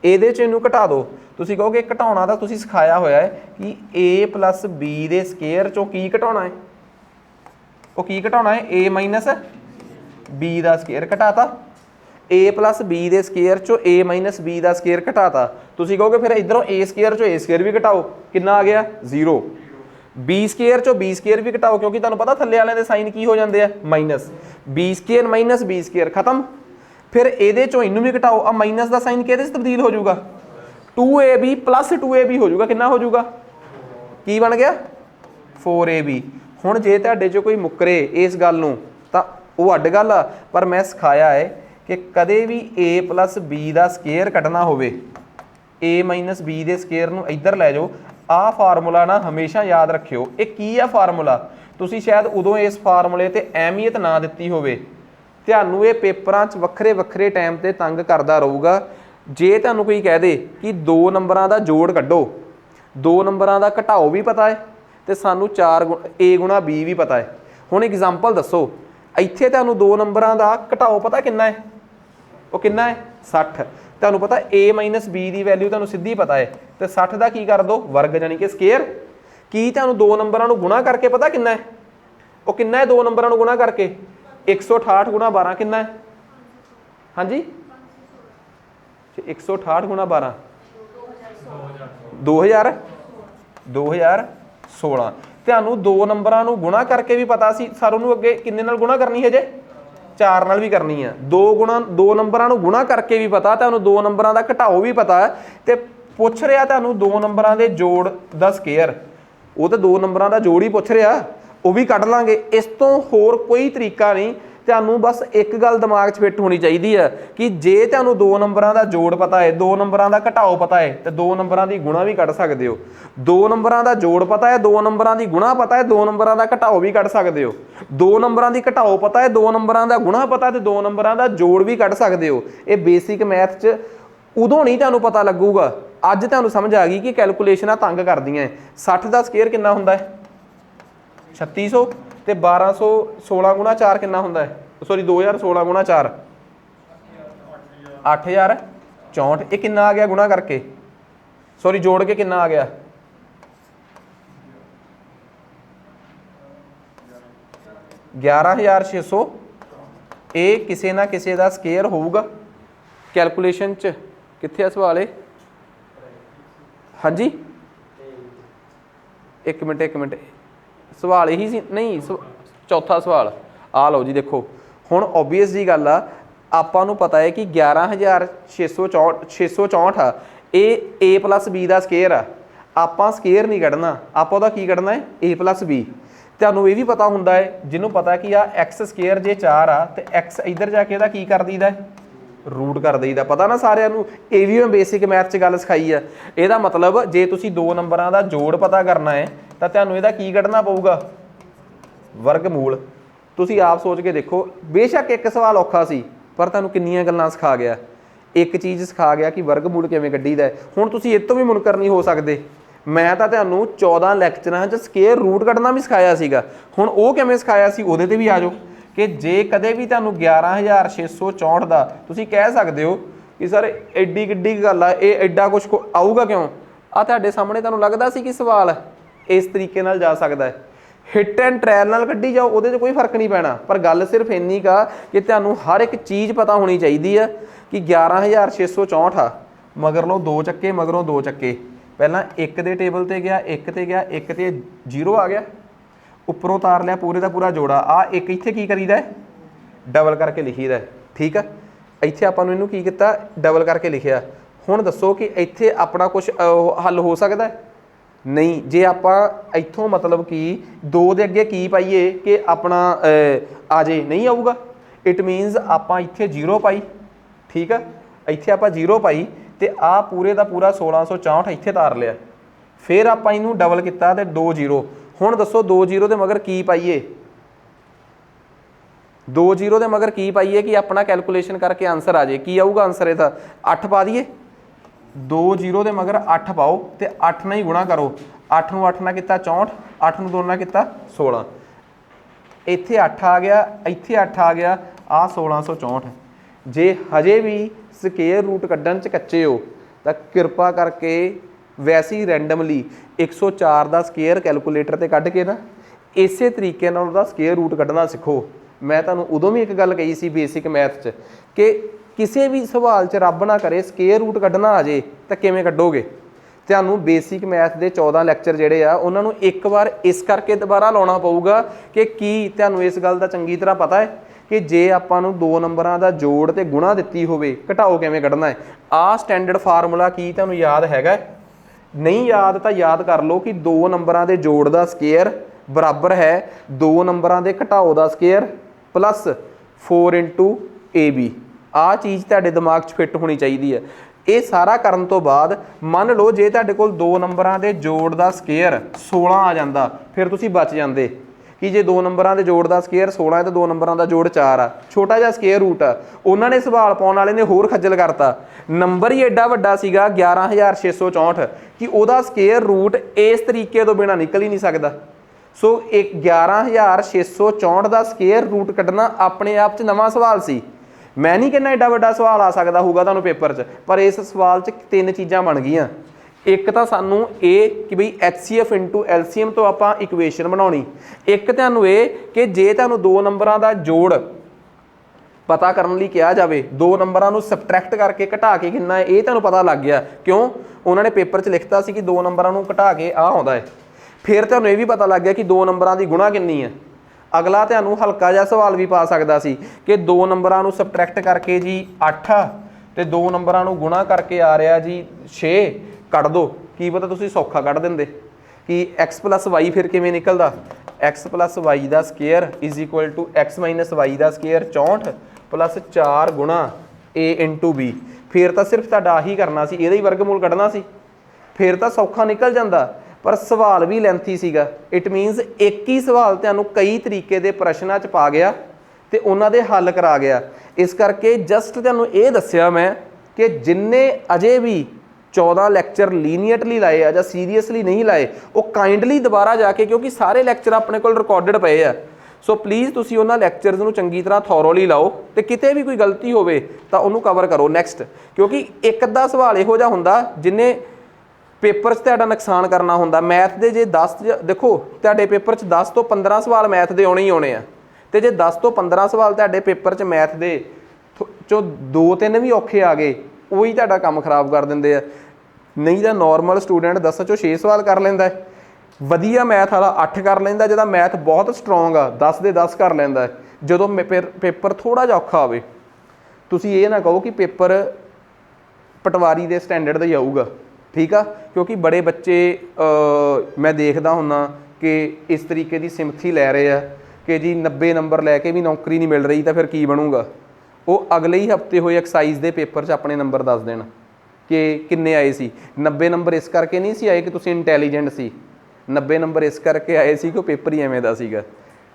ਇਹਦੇ 'ਚ ਇਹਨੂੰ ਘਟਾ ਦਿਓ। ਤੁਸੀਂ ਕਹੋਗੇ ਘਟਾਉਣਾ ਤਾਂ ਤੁਸੀਂ ਸਿਖਾਇਆ ਹੋਇਆ ਹੈ ਕਿ a ਪਲੱਸ b ਦੇ ਸਕੇਅਰ 'ਚੋਂ ਕੀ ਘਟਾਉਣਾ ਹੈ? ਉਹ ਕੀ ਘਟਾਉਣਾ ਹੈ? a ਮਾਈਨਸ b ਦਾ ਸਕੇਅਰ ਘਟਾਤਾ। a ਪਲੱਸ b ਦੇ ਸਕੇਅਰ 'ਚੋਂ a ਮਾਈਨਸ b ਦਾ ਸਕੇਅਰ ਘਟਾਤਾ। ਤੁਸੀਂ ਕਹੋਗੇ ਫਿਰ ਇੱਧਰੋਂ a ਸਕੇਅਰ 'ਚੋਂ a ਸਕੇਅਰ ਵੀ ਘਟਾਓ, ਕਿੰਨਾ ਆ ਗਿਆ? 0। b ਸਕੇਅਰ 'ਚੋਂ b ਸਕੇਅਰ ਵੀ ਘਟਾਓ, ਕਿਉਂਕਿ ਤੁਹਾਨੂੰ ਪਤਾ ਥੱਲੇ ਵਾਲਿਆਂ ਦੇ ਸਾਈਨ ਕੀ ਹੋ ਜਾਂਦੇ ਆ? Minus. b square minus b square ਖਤਮ। ਫਿਰ ਇਹਦੇ 'ਚੋਂ ਇਹਨੂੰ ਵੀ ਘਟਾਓ, ਆ ਮਾਈਨਸ ਦਾ ਸਾਈਨ ਕਿਹਦੇ 'ਚ ਤਬਦੀਲ ਹੋ ਜਾਊਗਾ? 2ab ਪਲੱਸ 2ab ਹੋ ਜਾਊਗਾ। ਕਿੰਨਾ ਹੋ ਜਾਊਗਾ? ਕੀ ਬਣ ਗਿਆ? 4ab। ਹੁਣ ਜੇ ਤੁਹਾਡੇ 'ਚ ਕੋਈ ਮੁੱਕਰੇ ਇਸ ਗੱਲ ਨੂੰ ਤਾਂ ਉਹ ਅੱਡ ਗੱਲ ਆ, ਪਰ ਮੈਂ ਸਿਖਾਇਆ ਹੈ ਕਿ ਕਦੇ ਵੀ a ਪਲੱਸ b ਦਾ ਸਕੇਅਰ ਕੱਢਣਾ ਹੋਵੇ, a ਮਾਈਨਸ b ਦੇ ਸਕੇਅਰ ਨੂੰ ਇੱਧਰ ਲੈ ਜਾਓ। ਆਹ ਫਾਰਮੂਲਾ ਨਾ ਹਮੇਸ਼ਾ ਯਾਦ ਰੱਖਿਓ। ਇਹ ਕੀ ਆ ਫਾਰਮੂਲਾ? ਤੁਸੀਂ ਸ਼ਾਇਦ ਉਦੋਂ ਇਸ ਫਾਰਮੂਲੇ ਤੇ ਅਹਿਮੀਅਤ ਨਾ ਦਿੱਤੀ ਹੋਵੇ, ਤੁਹਾਨੂੰ ਇਹ ਪੇਪਰਾਂ 'ਚ ਵੱਖਰੇ ਵੱਖਰੇ ਟਾਈਮ ਤੇ ਤੰਗ ਕਰਦਾ ਰਹੂਗਾ। ਜੇ ਤੁਹਾਨੂੰ ਕੋਈ ਕਹਿ ਦੇ ਕਿ ਦੋ ਨੰਬਰਾਂ ਦਾ ਜੋੜ ਕੱਢੋ, ਦੋ ਨੰਬਰਾਂ ਦਾ ਘਟਾਓ ਵੀ ਪਤਾ ਹੈ ਤੇ ਸਾਨੂੰ 4 a ਗੁਣਾ b ਵੀ ਪਤਾ ਹੈ। ਹੁਣ ਐਗਜ਼ਾਮਪਲ ਦੱਸੋ, ਇੱਥੇ ਤੁਹਾਨੂੰ ਦੋ ਨੰਬਰਾਂ ਦਾ ਘਟਾਓ ਪਤਾ ਕਿੰਨਾ ਹੈ? ਉਹ ਕਿੰਨਾ ਹੈ? 60। ਤੁਹਾਨੂੰ ਪਤਾ a minus b the value ਤੁਹਾਨੂੰ ਸਿੱਧੀ ਪਤਾ ਹੈ, ਤੇ 60 ਦਾ ਕੀ ਕਰ ਦਿਓ? ਵਰਗ, ਜਾਨੀ ਕਿ ਸਕੇਅਰ। ਕੀ ਤੁਹਾਨੂੰ ਦੋ ਨੰਬਰਾਂ ਨੂੰ ਗੁਣਾ ਕਰਕੇ ਪਤਾ ਕਿੰਨਾ ਹੈ? ਉਹ ਕਿੰਨਾ ਹੈ ਦੋ ਨੰਬਰਾਂ ਨੂੰ ਗੁਣਾ ਕਰਕੇ? 168 ਗੁਣਾ 12 ਕਿੰਨਾ ਹੈ? ਹਾਂਜੀ 168 ਗੁਣਾ 12 2016। ਤੁਹਾਨੂੰ ਦੋ ਨੰਬਰਾਂ ਨੂੰ ਗੁਣਾ ਕਰਕੇ ਵੀ ਪਤਾ ਸੀ ਸਰ, ਉਹਨੂੰ ਅੱਗੇ ਕਿੰਨੇ ਨਾਲ ਗੁਣਾ ਕਰਨੀ ਹੈ? ਜੇ 4 ਨਾਲ ਵੀ ਕਰਨੀ ਆ। ਦੋ ਨੰਬਰਾਂ ਨੂੰ ਗੁਣਾ ਕਰਕੇ ਵੀ ਪਤਾ, ਤੁਹਾਨੂੰ ਦੋ ਨੰਬਰਾਂ ਦਾ ਘਟਾਓ ਵੀ ਪਤਾ ਹੈ, ਤੇ ਪੁੱਛ ਰਿਹਾ ਤੁਹਾਨੂੰ ਦੋ ਨੰਬਰਾਂ ਦੇ ਜੋੜ ਦਾ ਸਕੇਅਰ। ਉਹ ਤਾਂ ਦੋ ਨੰਬਰਾਂ ਦਾ ਜੋੜ ਹੀ ਪੁੱਛ ਰਿਹਾ, ਉਹ ਵੀ ਕੱਢ ਲਾਂਗੇ। ਇਸ ਤੋਂ ਹੋਰ ਕੋਈ ਤਰੀਕਾ ਨਹੀਂ। ਤੁਹਾਨੂੰ ਬਸ ਇੱਕ ਗੱਲ ਦਿਮਾਗ 'ਚ ਫਿੱਟ ਹੋਣੀ ਚਾਹੀਦੀ ਹੈ ਕਿ ਜੇ ਤੁਹਾਨੂੰ ਦੋ ਨੰਬਰਾਂ ਦਾ ਜੋੜ ਪਤਾ ਹੈ, ਦੋ ਨੰਬਰਾਂ ਦਾ ਘਟਾਓ ਪਤਾ ਹੈ, ਤੇ ਦੋ ਨੰਬਰਾਂ ਦੀ ਗੁਣਾ ਵੀ ਕੱਢ ਸਕਦੇ ਹੋ। ਦੋ ਨੰਬਰਾਂ ਦਾ ਜੋੜ ਪਤਾ ਹੈ, ਦੋ ਨੰਬਰਾਂ ਦੀ ਗੁਣਾ ਪਤਾ ਹੈ, ਦੋ ਨੰਬਰਾਂ ਦਾ ਘਟਾਓ ਵੀ ਕੱਢ ਸਕਦੇ ਹੋ। ਦੋ ਨੰਬਰਾਂ ਦੀ ਘਟਾਓ ਪਤਾ ਹੈ, ਦੋ ਨੰਬਰਾਂ ਦਾ ਗੁਣਾ ਪਤਾ ਤੇ ਦੋ ਨੰਬਰਾਂ ਦਾ ਜੋੜ ਵੀ ਕੱਢ ਸਕਦੇ ਹੋ। ਇਹ ਬੇਸਿਕ ਮੈਥ 'ਚ ਉਦੋਂ ਨਹੀਂ ਤੁਹਾਨੂੰ ਪਤਾ ਲੱਗੂਗਾ। ਅੱਜ ਤੁਹਾਨੂੰ ਸਮਝ ਆ ਗਈ ਕਿ ਕੈਲਕੂਲੇਸ਼ਨਾਂ ਤੰਗ ਕਰਦੀਆਂ। 60 ਦਾ ਸਕੇਅਰ ਕਿੰਨਾ ਹੁੰਦਾ ਹੈ? 3600। ਤੇ 1216 ਗੁਣਾ 4 ਕਿੰਨਾ ਹੁੰਦਾ ਹੈ? ਸੌਰੀ 2016 ਗੁਣਾ 4 8064। ਇਹ ਕਿੰਨਾ ਆ ਗਿਆ ਗੁਣਾ ਕਰਕੇ? ਸੌਰੀ ਜੋੜ ਕੇ ਕਿੰਨਾ ਆ ਗਿਆ? 11600। ਇਹ ਕਿਸੇ ਨਾ ਕਿਸੇ ਦਾ ਸਕੇਅਰ ਹੋਊਗਾ ਕੈਲਕੂਲੇਸ਼ਨ 'ਚ। ਕਿੱਥੇ ਆ ਸਵਾਲ? ਇਹ हाँ जी एक मिनट सवाल यही सी नहीं चौथा सवाल आ लो जी। देखो हुण ओबीअस जी गल आ आपां नूं पता है कि 11,664 आ ये ए प्लस बी का स्केयर आ आपां स्केयर नहीं कढ़ना आपां उहदा की कढ़ना है ए प्लस बी। तुहानूं ये भी पता हुंदा है जिन्हों पता कि आ एक्स स्केयर जे 4 आ तो एक्स इधर जाके इहदा की कर दईदा रूट कर दईदा। पता ना सारिਆਂ ਨੂੰ ਇਹ ਵੀ मैं बेसिक मैथ च गल सिखाई है। ਇਹਦਾ मतलब जे तुसीं दो नंबरां दा जोड़ पता करना है तो तुहानूं ਇਹਦਾ की कढ़ना पऊगा वर्गमूल। तुसीं आप सोच के देखो बेशक एक सवाल औखा सी पर तुहानूं किन्नियां गल्लां सिखा गया एक चीज़ सिखा गया कि वर्गमूल किवें कड्ढीदा है। हुण तुसीं इह तों भी मुनकर नहीं हो सकदे। मैं तो तुहानूं 14 लैक्चरां च स्केयर रूट कढ़ना भी सिखाया सीगा हुण ओह किवें सिखाया सी ਉਹਦੇ ते भी आ जाओ कि जे कदे भी तुहानूं 11,664 का तुसीं कह सकते हो कि सर एड्डी किड्डी गल आ ये एड्डा कुछ आऊगा क्यों आ तुहाडे सामने तुहानूं लगदा सी कि सवाल इस तरीके नाल जा सकदा है। हिट एंड ट्रायल नाल कड्ढी जाओ ਉਹਦੇ 'ਚ कोई फर्क नहीं पैना पर गल सिर्फ इन्नी का कि तुहानूं हर एक चीज़ पता होनी चाहिए है कि 11,664 आ मगरलों दो चक्के मगरों दो चक्के पहला एक दे टेबल ते गया एक ते जीरो आ गया उपरों तार लिया पूरे का पूरा जोड़ा आ एक इत्थे की करीदा है डबल करके लिखीदा है। ठीक है इत्थे आपां नूं इहनूं की कीता डबल करके लिखिया। हुण दसो कि इत्थे अपना कुछ हल हो सकदा है नहीं जे आपां इत्थों मतलब कि दो दे अगे की पाईए कि अपना आ जे नहीं आऊगा इट मीनस आपां इत्थे जीरो पाई। ठीक है इत्थे आपां जीरो पाई तो आ पूरे का पूरा 1664 इत्थे तार लिया फिर आपां इहनूं डबल किया तो दो जीरो। हुण दसो दो जीरो के मगर की पाईए दो जीरो के मगर की पाईए कि अपना कैलकुलेशन करके आंसर आ जाए की आऊगा आंसर इहदा 8 पा दईए दो जीरो के मगर 8 पाओ तो 8 नाल ही गुणा करो 8 नूं 8 नाल किता 64 8 नूं 2 नाल किता 16 इत्थे 8 आ गया इत्थे 8 आ गया आ 1664। जे हजे भी स्केयर रूट कड्ढण च कच्चे हो तो किरपा करके वैसे ही रैंडमली 104 का स्केयर कैलकुलेटर ते कढ़ के ना इसे तरीके नाल उहदा स्केयर रूट कढ़ना सीखो। मैं तुहानूं उदों भी एक गल कही सी बेसिक मैथ च कि किसी भी सवाल च रब ना करे स्केयर रूट कढ़ना आ जाए तो किवें कढ़ोगे। तुहानूं बेसिक मैथ के 14 लैक्चर जिहड़े आ उन्हां नूं एक बार इस करके दोबारा लाउणा पऊगा कि की तुहानूं इस गल दा चंगी तरह पता है कि जे आपां नूं दो नंबरां दा जोड़ ते गुणा दित्ती होवे घटाओ किवें कढ़ना है। आ स्टैंडर्ड फार्मूला की तुहानूं याद हैगा नहीं याद तो याद कर लो कि दो नंबरां दे जोड़ का स्केयर बराबर है दो नंबरां दे घटाओ का square plus 4 into a b. आ चीज़ तुहाडे दिमाग 'च फिट होनी चाहिए है। ये सारा करन तो बाद मान लो जे तुहाडे कोल दो नंबरां दे जोड़ का स्केयर 16 आ जांदा फिर तुसीं बच जांदे कि जे दो नंबरां दे जोड़ का स्केयर 16 है तो दो नंबरां का जोड़ 4 आ छोटा जिहा स्केयर रूट आ उन्होंने सवाल पाउण वाले ने होर खज्जल करता नंबर ही एडा वड्डा सीगा 11,664 कि उहदा स्केयर रूट इस तरीके तो बिना निकल ही नहीं सकता। सो एक 11,664 का स्केयर रूट कढ़ना अपने आप च नवां सवाल सी। मैं नहीं कहना एडा वड्डा सवाल आ सकता होगा तुहानूं पेपर च पर इस सवाल च तीन चीज़ां बन गईयां। एक तो सानू ये कि बई HCF इंटू LCM तो आप इक्वेशन बनानी एक तुहानूं ये कि जे तुहानूं दो नंबरां दा जोड़ पता करने लई कहा जाए दो नंबरां नूं सबट्रैक्ट करके घटा के कितना है ये तुहानूं पता लग गया क्यों उन्होंने पेपर च लिखता सी कि दो नंबरां नूं घटा के आ आउंदा है। फिर तुहानूं ये भी पता लग गया कि दो नंबरां दी गुणा कितनी है। अगला तुहानूं हल्का जिहा सवाल भी पा सकदा सी कि दो नंबरां नूं सबट्रैक्ट करके जी 8 ते दो नंबरां नूं गुणा करके आ रहा जी 6 कढ़ दो की पता तुसीं सौखा कढ़ दिंदे कि x प्लस वाई फिर किवें निकलदा x प्लस वाई का square is equal to x minus y का स्केयर 64 प्लस 4 गुणा a इंटू बी। फिर तो सिर्फ तुहाडा आही करना सी इहदा ही वर्गमूल कढ़ना सी फिर तो सौखा निकल जांदा पर सवाल भी लैंथी सीगा। इट मीनस एक ही सवाल तुहानूं कई तरीके के प्रश्नां च पा गया तो उन्हां दे हल करा गया। इस करके जस्ट तुहानूं ये दस्सिया मैं कि जिन्ने अजे भी 14 लैक्चर लीनियरली लाए या सीरीयसली नहीं लाए वो काइंडली दोबारा जाके क्योंकि सारे लैक्चर अपने को रिकॉर्डिड पे है सो प्लीज़ तुसीं उन्हां लैक्चरस नूं चंगी तरह थॉरोली लाओ तो किते भी कोई गलती होवे तो उन्होंने कवर करो नैक्सट क्योंकि एक अद्धा सवाल इहो जिहा हुंदा जिन्हें पेपर च तुहाडा नुकसान करना हुंदा। मैथ दे जे 10 देखो तुहाडे पेपर च 10 तो 15 सवाल मैथ दे आने ही आने आ तो जे 10 तो 15 सवाल तुहाडे पेपर च मैथ दे चो 2-3 भी औखे आ गए वही तुहाडा काम खराब कर दिंदे आ। नहीं तो नॉर्मल स्टूडेंट 10 चों 6 सवाल कर लेंदा है, वधिया मैथ वाला 8 कर लेंदा, जिहदा मैथ बहुत स्ट्रोंग आ 10 ਦੇ 10 कर लेंदा है। ਜਦੋਂ पेपर थोड़ा जिहा औखा होवे तुसीं ये ना कहो कि पेपर पटवारी के स्टैंडर्ड का ही आऊगा, ठीक है, क्योंकि बड़े बच्चे मैं देखता हुन्ना कि इस तरीके की सिमथी लै रहे हैं कि जी 90 नंबर लैके भी नौकरी नहीं मिल रही तो फिर की बनूगा। वो अगले ही हफ्ते हुए एक्साइज के पेपर 'च अपने नंबर दस देण कि किन्ने आए सी। 90 नंबर इस करके नहीं सी आए कि तुसीं इंटैलीजेंट सी, 90 नंबर इस करके आए सी कि वो पेपर ही एवें दा सीगा।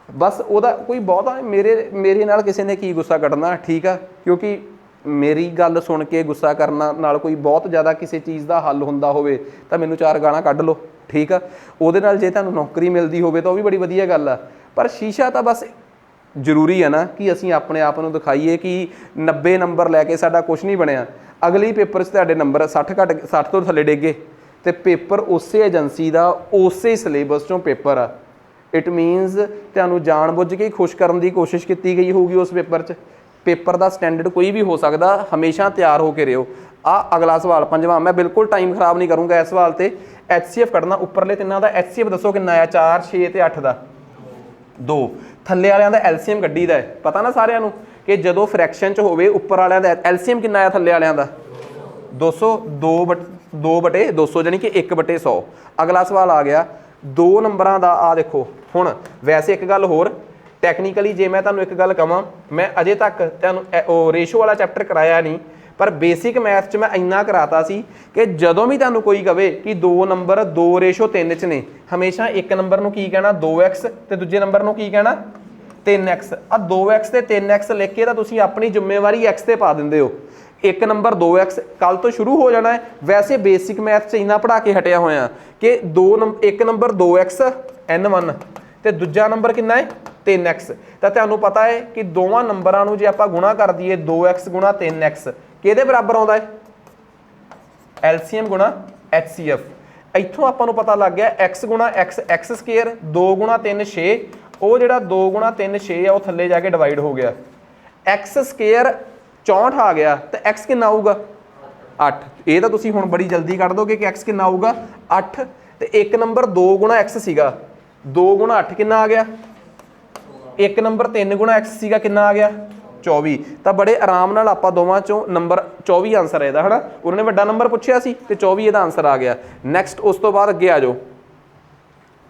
बस ਉਹਦਾ कोई बहुता मेरे नाल किसी ने की गुस्सा कढ़ना, ठीक है, क्योंकि मेरी गल सुन के गुस्सा करना नाल कोई बहुत ज़्यादा किसी चीज़ का हल हुंदा होवे तां मैनूं 4 गालां कढ़ लो, ठीक है। ਉਹਦੇ ਨਾਲ जे तुहानूं नौकरी मिलती होवे तां वो भी बड़ी वधिया गल आ, पर शीशा तो बस ਜ਼ਰੂਰੀ है ना कि असीं अपने आप नूं दिखाईए कि 90 नंबर लैके साडा कुछ नहीं बनिया। अगले पेपर 'च तुहाडे नंबर 60 तो थल्ले डिगे तो पेपर उस एजेंसी का उस सिलेबस चों पेपर आ। इट मीनस तुहानूं जान बुझ के खुश करने की कोशिश की गई होगी उस पेपर 'च। पेपर का स्टैंडर्ड कोई भी हो सकता, हमेशा तैयार होकर रहो। आ अगला सवाल 5वां, मैं बिल्कुल टाइम खराब नहीं करूँगा इस सवाल से। HCF कढ़ना, उपरले तिन्नां दा HCF दसो कितना आया, 4 6 ते 8 का 2, थल्ले वालियां दा LCM कड्ढी दा है। पता ना सारिਆਂ ਨੂੰ कि जदों फ्रैक्शन च होवे उपर वालियां दा LCM कितना आया, थल्ले वालियां दा 200, 2/200 जानी कि 1/100। अगला सवाल आ गया 2 नंबरां दा। आ देखो हुण वैसे एक गल होर टैक्नीकली जे मैं तुहानूं एक गल कहां, मैं अजे तक तुहानूं रेशो वाला चैप्टर कराया नहीं, पर बेसिक मैथ च मैं इन्ना कराता सी कि जदों भी तुहानूं कोई कहे कि 2 नंबर 2:3 च ने, हमेशा एक नंबर नूं की कहना 2x ते दूजे नंबर नूं की कहना 3x। आ 2x ते 3x लिख के तां तुसीं अपनी जिम्मेवारी x ते पा दिंदे हो। एक नंबर 2x कल तो शुरू हो जाना है। वैसे बेसिक मैथ से इन्ना पढ़ा के हटिया होया कि एक नंबर 2x n1 ते दूजा नंबर कितना है 3x। तो तुहानूं पता है कि दोवां नंबरां नूं जे आपां गुणा कर दईए 2x गुणा 3x किहदे बराबर आउंदा है, LCM गुणा HCF। इत्थों आपां नूं पता लग गया x गुणा x x स्केयर, 2 गुणा 3 6, वो जिहड़ा 2 गुणा 3 6 है वो थल्ले जाके डिवाइड हो गया, x स्केयर 64 आ गया तो x कितना आऊगा 8। ये तो तुसीं हुण बड़ी जल्दी कढ़ दोगे कि x कितना आऊगा 8। तो एक नंबर 2 गुणा x सीगा, 2 गुणा 8 कितना आ गया, एक नंबर 3 गुणा x सीगा कितना आ गया 24। तो बड़े आराम नाल आपां दोवां चों नंबर 24 आंसर है है ना। उन्होंने वड्डा नंबर पुछया सी ते 24 इहदा आंसर आ गया। नैक्सट उस तो बाद अगे आ जाओ,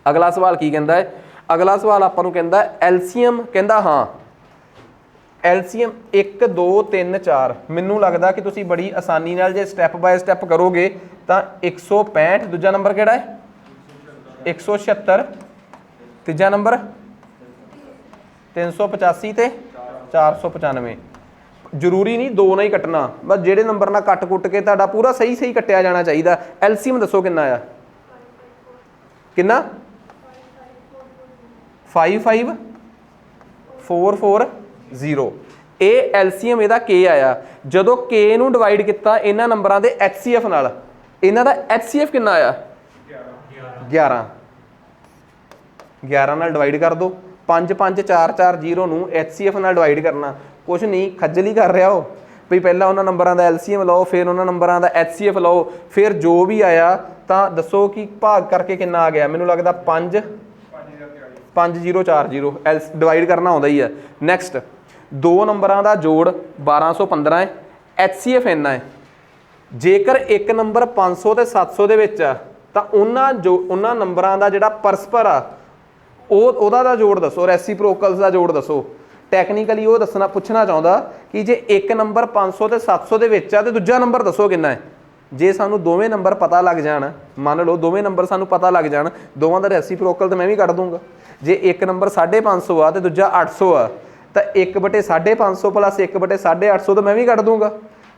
अगला सवाल की कहंदा है। अगला सवाल आपां नूं कहंदा LCM, कहंदा हाँ LCM 1 2 3 4। मैनूं लगदा कि तुसीं बड़ी आसानी नाल जे स्टैप बाय स्टैप करोगे तो 165, दूजा नंबर किहड़ा है 176, तीजा नंबर 385 ते 495। जरूरी नहीं 2 ना ही कटना, बस जेडे नंबर ना कट कुट के तुहाडा पूरा सही सही कटिया जाना चाहिए। LCM दसो कितना आ, कितना 55440। ये LCM इहदा K आया। जदों K नूं डिवाइड किया इन्हां नंबरां दे HCF नाल, इन्हां दा HCF कितना आया 11। 11 नाल डिवाइड कर दो, 5 5 4 4 0 नूं HCF नाल डिवाइड करना कुछ नहीं, खज्जल ही कर रहा हो भी पहला उन्होंने नंबरों का LCM लाओ, फिर उन्होंने नंबरों का HCF लाओ, फिर जो भी आया तो दसो कि भाग करके कितना आ गया। मैनूं लगदा 5 5040 डिवाइड करना आउंदा ही है। नैक्सट 2 नंबरों का जोड़ 1215 है, HCF इन्ना है। जेकर एक नंबर 500 ते 700 दे विच आ तां उन्हां नंबरों का जिहड़ा परस्पर आ ਉਹਦਾ ਦਾ जोड़ दसो, ਰੈਸੀਪਰੋਕਲਸ का जोड़ दसो। टैक्नीकली वो दसना पुछना चाहता कि जे एक नंबर 500 ते 700 ਦੇ ਵਿੱਚ ਆ ਤੇ ਦੂਜਾ ਨੰਬਰ दसो कितना है। जे सानू दोवें नंबर पता लग जाण, मान लो दोवें नंबर सानू पता लग जाण, दोवां दा रैसीप्रोकल तो मैं भी कढ़ दूंगा। जे एक नंबर 550 आ ते दूजा 800 आ तो 1/550 प्लस 1/850 तो मैं भी कढ़ दूंगा।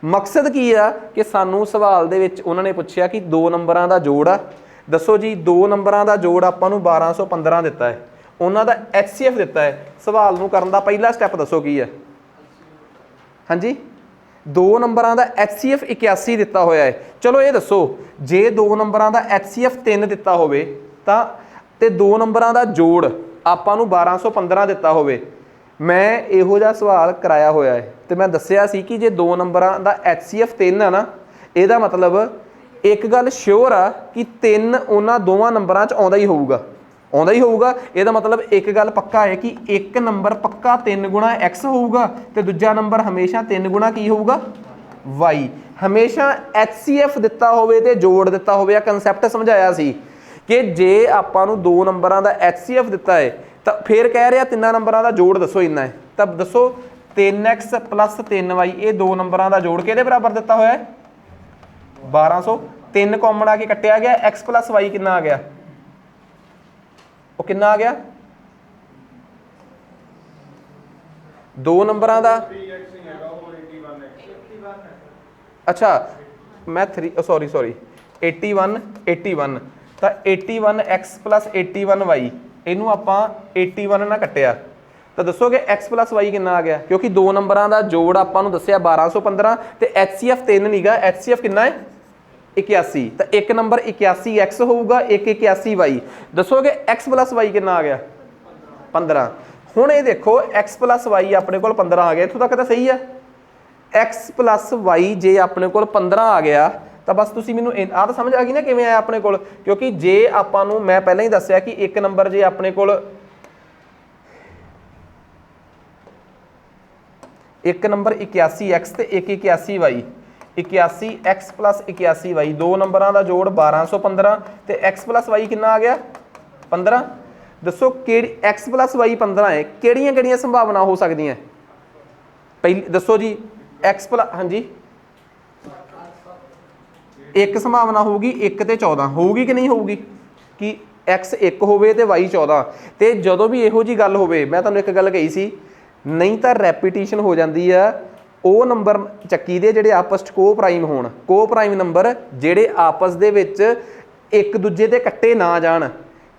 मकसद की आ कि सानू सवाल दे विच उन्होंने पुछया कि 2 नंबरां दा जोड़ आ, दसो जी 2 नंबरां दा जोड़ आपां नूं 1215 दिता है, उन्हां दा HCF दिता है। सवाल नूं करन दा पहला स्टैप दसो की है। हाँ जी 2 नंबरां दा HCF 81 दिता होया है। चलो ये दसो जे 2 नंबरां दा HCF 3 दिता होवे तां ते 2 नंबरां दा जोड़ आपां नूं 1215 दिता होवे। मैं इहो जिहा सवाल कराया होया है तो मैं दस्सिया सी कि जे 2 नंबरां दा HCF 3 है ना, इहदा मतलब एक गल श्योर आ कि 3 उन्हां दोवां नंबरां च आउंदा ही होऊगा। ਇਹਦਾ मतलब एक गल पक्का है कि एक नंबर पक्का 3 गुणा x होऊगा ते दूजा नंबर हमेशा 3 गुणा की होऊगा y। हमेशा HCF दिता होवे ते जोड़ दिता होवे आ कंसैप्ट समझाया सी कि जे आपां नूं 2 नंबरां दा HCF दिता है तो फिर कह रहा 3 नंबरां दा जोड़ दसो इन्ना है, तब दसो 3x + 3y ये 2 नंबरां दा जोड़ किहदे बराबर दिता होया है 1200। 3 कॉमन आके कट्टिया गया, x + y कितना आ गया, वो कितना आ गया 2 नंबरां दा। अच्छा मैं 3 सॉरी 81 तो 81x + 81y इनू आपां 81 ना कट्टिया तो दसोगे x + y कितना आ गया, क्योंकि 2 नंबरां दा जोड़ आपां नूं दस्सिया 1215 ते HCF 3 नहींगा, HCF कितना है 81। तो एक नंबर 81x होगा, एक 81y। दसोगे x + y कितना आ गया 15। हुण ये देखो x + y अपने कोल 15 आ गया, इत्थों तक तो सही है। x + y जे अपने कोल 15 आ गया तो बस तुसीं मैनूं आ तो समझ आ गई ना किवें आया अपने कोल, क्योंकि जे आपां नूं मैं पहले ही दस्सिया कि एक नंबर जे अपने कोल एक नंबर 81x ते एक 81y, 81x + 81y 2 नंबरां दा जोड़ 1215 ते x + y कितना आ गया 15। दसो कि x + y 15 है, किहड़ियां संभावना हो सकदियां पहली दसो जी। x + हाँ जी एक संभावना होगी 1 ते 14 होगी कि नहीं होगी कि x 1 होवे ते y 14। ते जदों भी इहो जी गल होवे मैं तुहानूं एक गल कही सी नहीं तो रैपीटिशन हो जाती है ਉਹ नंबर ਚੱਕੀ ਦੇ ਜਿਹੜੇ आपस ਚ ਕੋ ਪ੍ਰਾਈਮ ਨੰਬਰ ਜਿਹੜੇ आपस ਦੇ ਵਿੱਚ ਇੱਕ ਦੂਜੇ ਦੇ ਕੱਟੇ ਨਾ ਜਾਣ।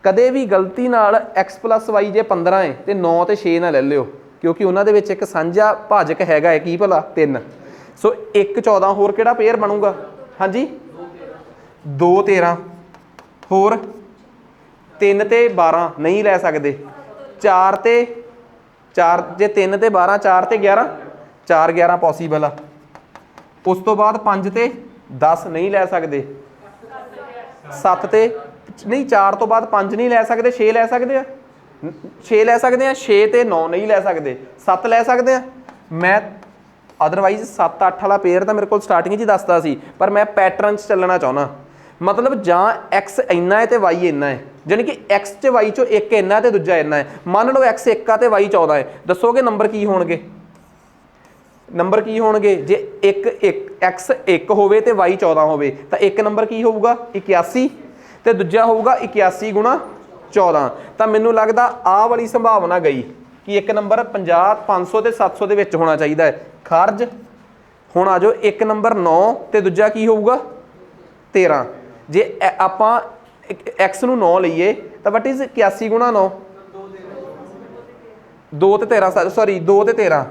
ਕਦੇ ਵੀ ਗਲਤੀ ਨਾਲ x + y ਜੇ 15 ਹੈ ਤੇ 9 ਤੇ 6 ਨਾ ਲੈ ਲਿਓ, ਕਿਉਂਕਿ ਉਹਨਾਂ ਦੇ ਵਿੱਚ ਇੱਕ ਸਾਂਝਾ ਭਾਜਕ ਹੈਗਾ ਹੈ ਕੀ ਭਲਾ 3। ਸੋ 1 14 ਹੋਰ ਕਿਹੜਾ ਪੇਅਰ ਬਣੂਗਾ ਹਾਂਜੀ 2 13 ਹੋਰ 3 ਤੇ 12 नहीं ਲੈ ਸਕਦੇ, 4 ਤੇ 4 ਜੇ 3 ਤੇ 12 4 ਤੇ 11 4 11 पॉसीबल आ। उस तो बाद 5 ते 10 नहीं लै सकते, 7 ते नहीं 4 तो बाद 5 नहीं लै सकते, 6 लै सकते हैं 6 लै सकते हैं, 6 ते 9 नहीं लै सकते, 7 लै सकते हैं। मैं अदरवाइज 7 8 वाला पेयर तो मेरे को स्टार्टिंग च दसदा सी, पर मैं पैटर्न च चलना चाहना मतलब जां x इन्ना है तो y इन्ना है, जानी कि x च y चो एक इन्ना है तो दूजा इन्ना है। मान लो x 1 आ तो y 14 है, दसोगे नंबर की होणगे नंबर की होणगे जे एक x 1 होवे ते y 14 होवे तो एक नंबर की होऊगा 81 ते दूजा होऊगा 81 गुणा 14। तो मैनूं लगदा आ वाली संभावना गई कि एक नंबर 50 500 ते 700 दे विच होना चाहिए है खारज। हुण आ जाओ एक नंबर 9 ते दूजा की होऊगा 13। जे आपां x नूं 9 लईए तो वट इज़ 81 गुणा 9 2 ते 13 सॉरी 2 ते 13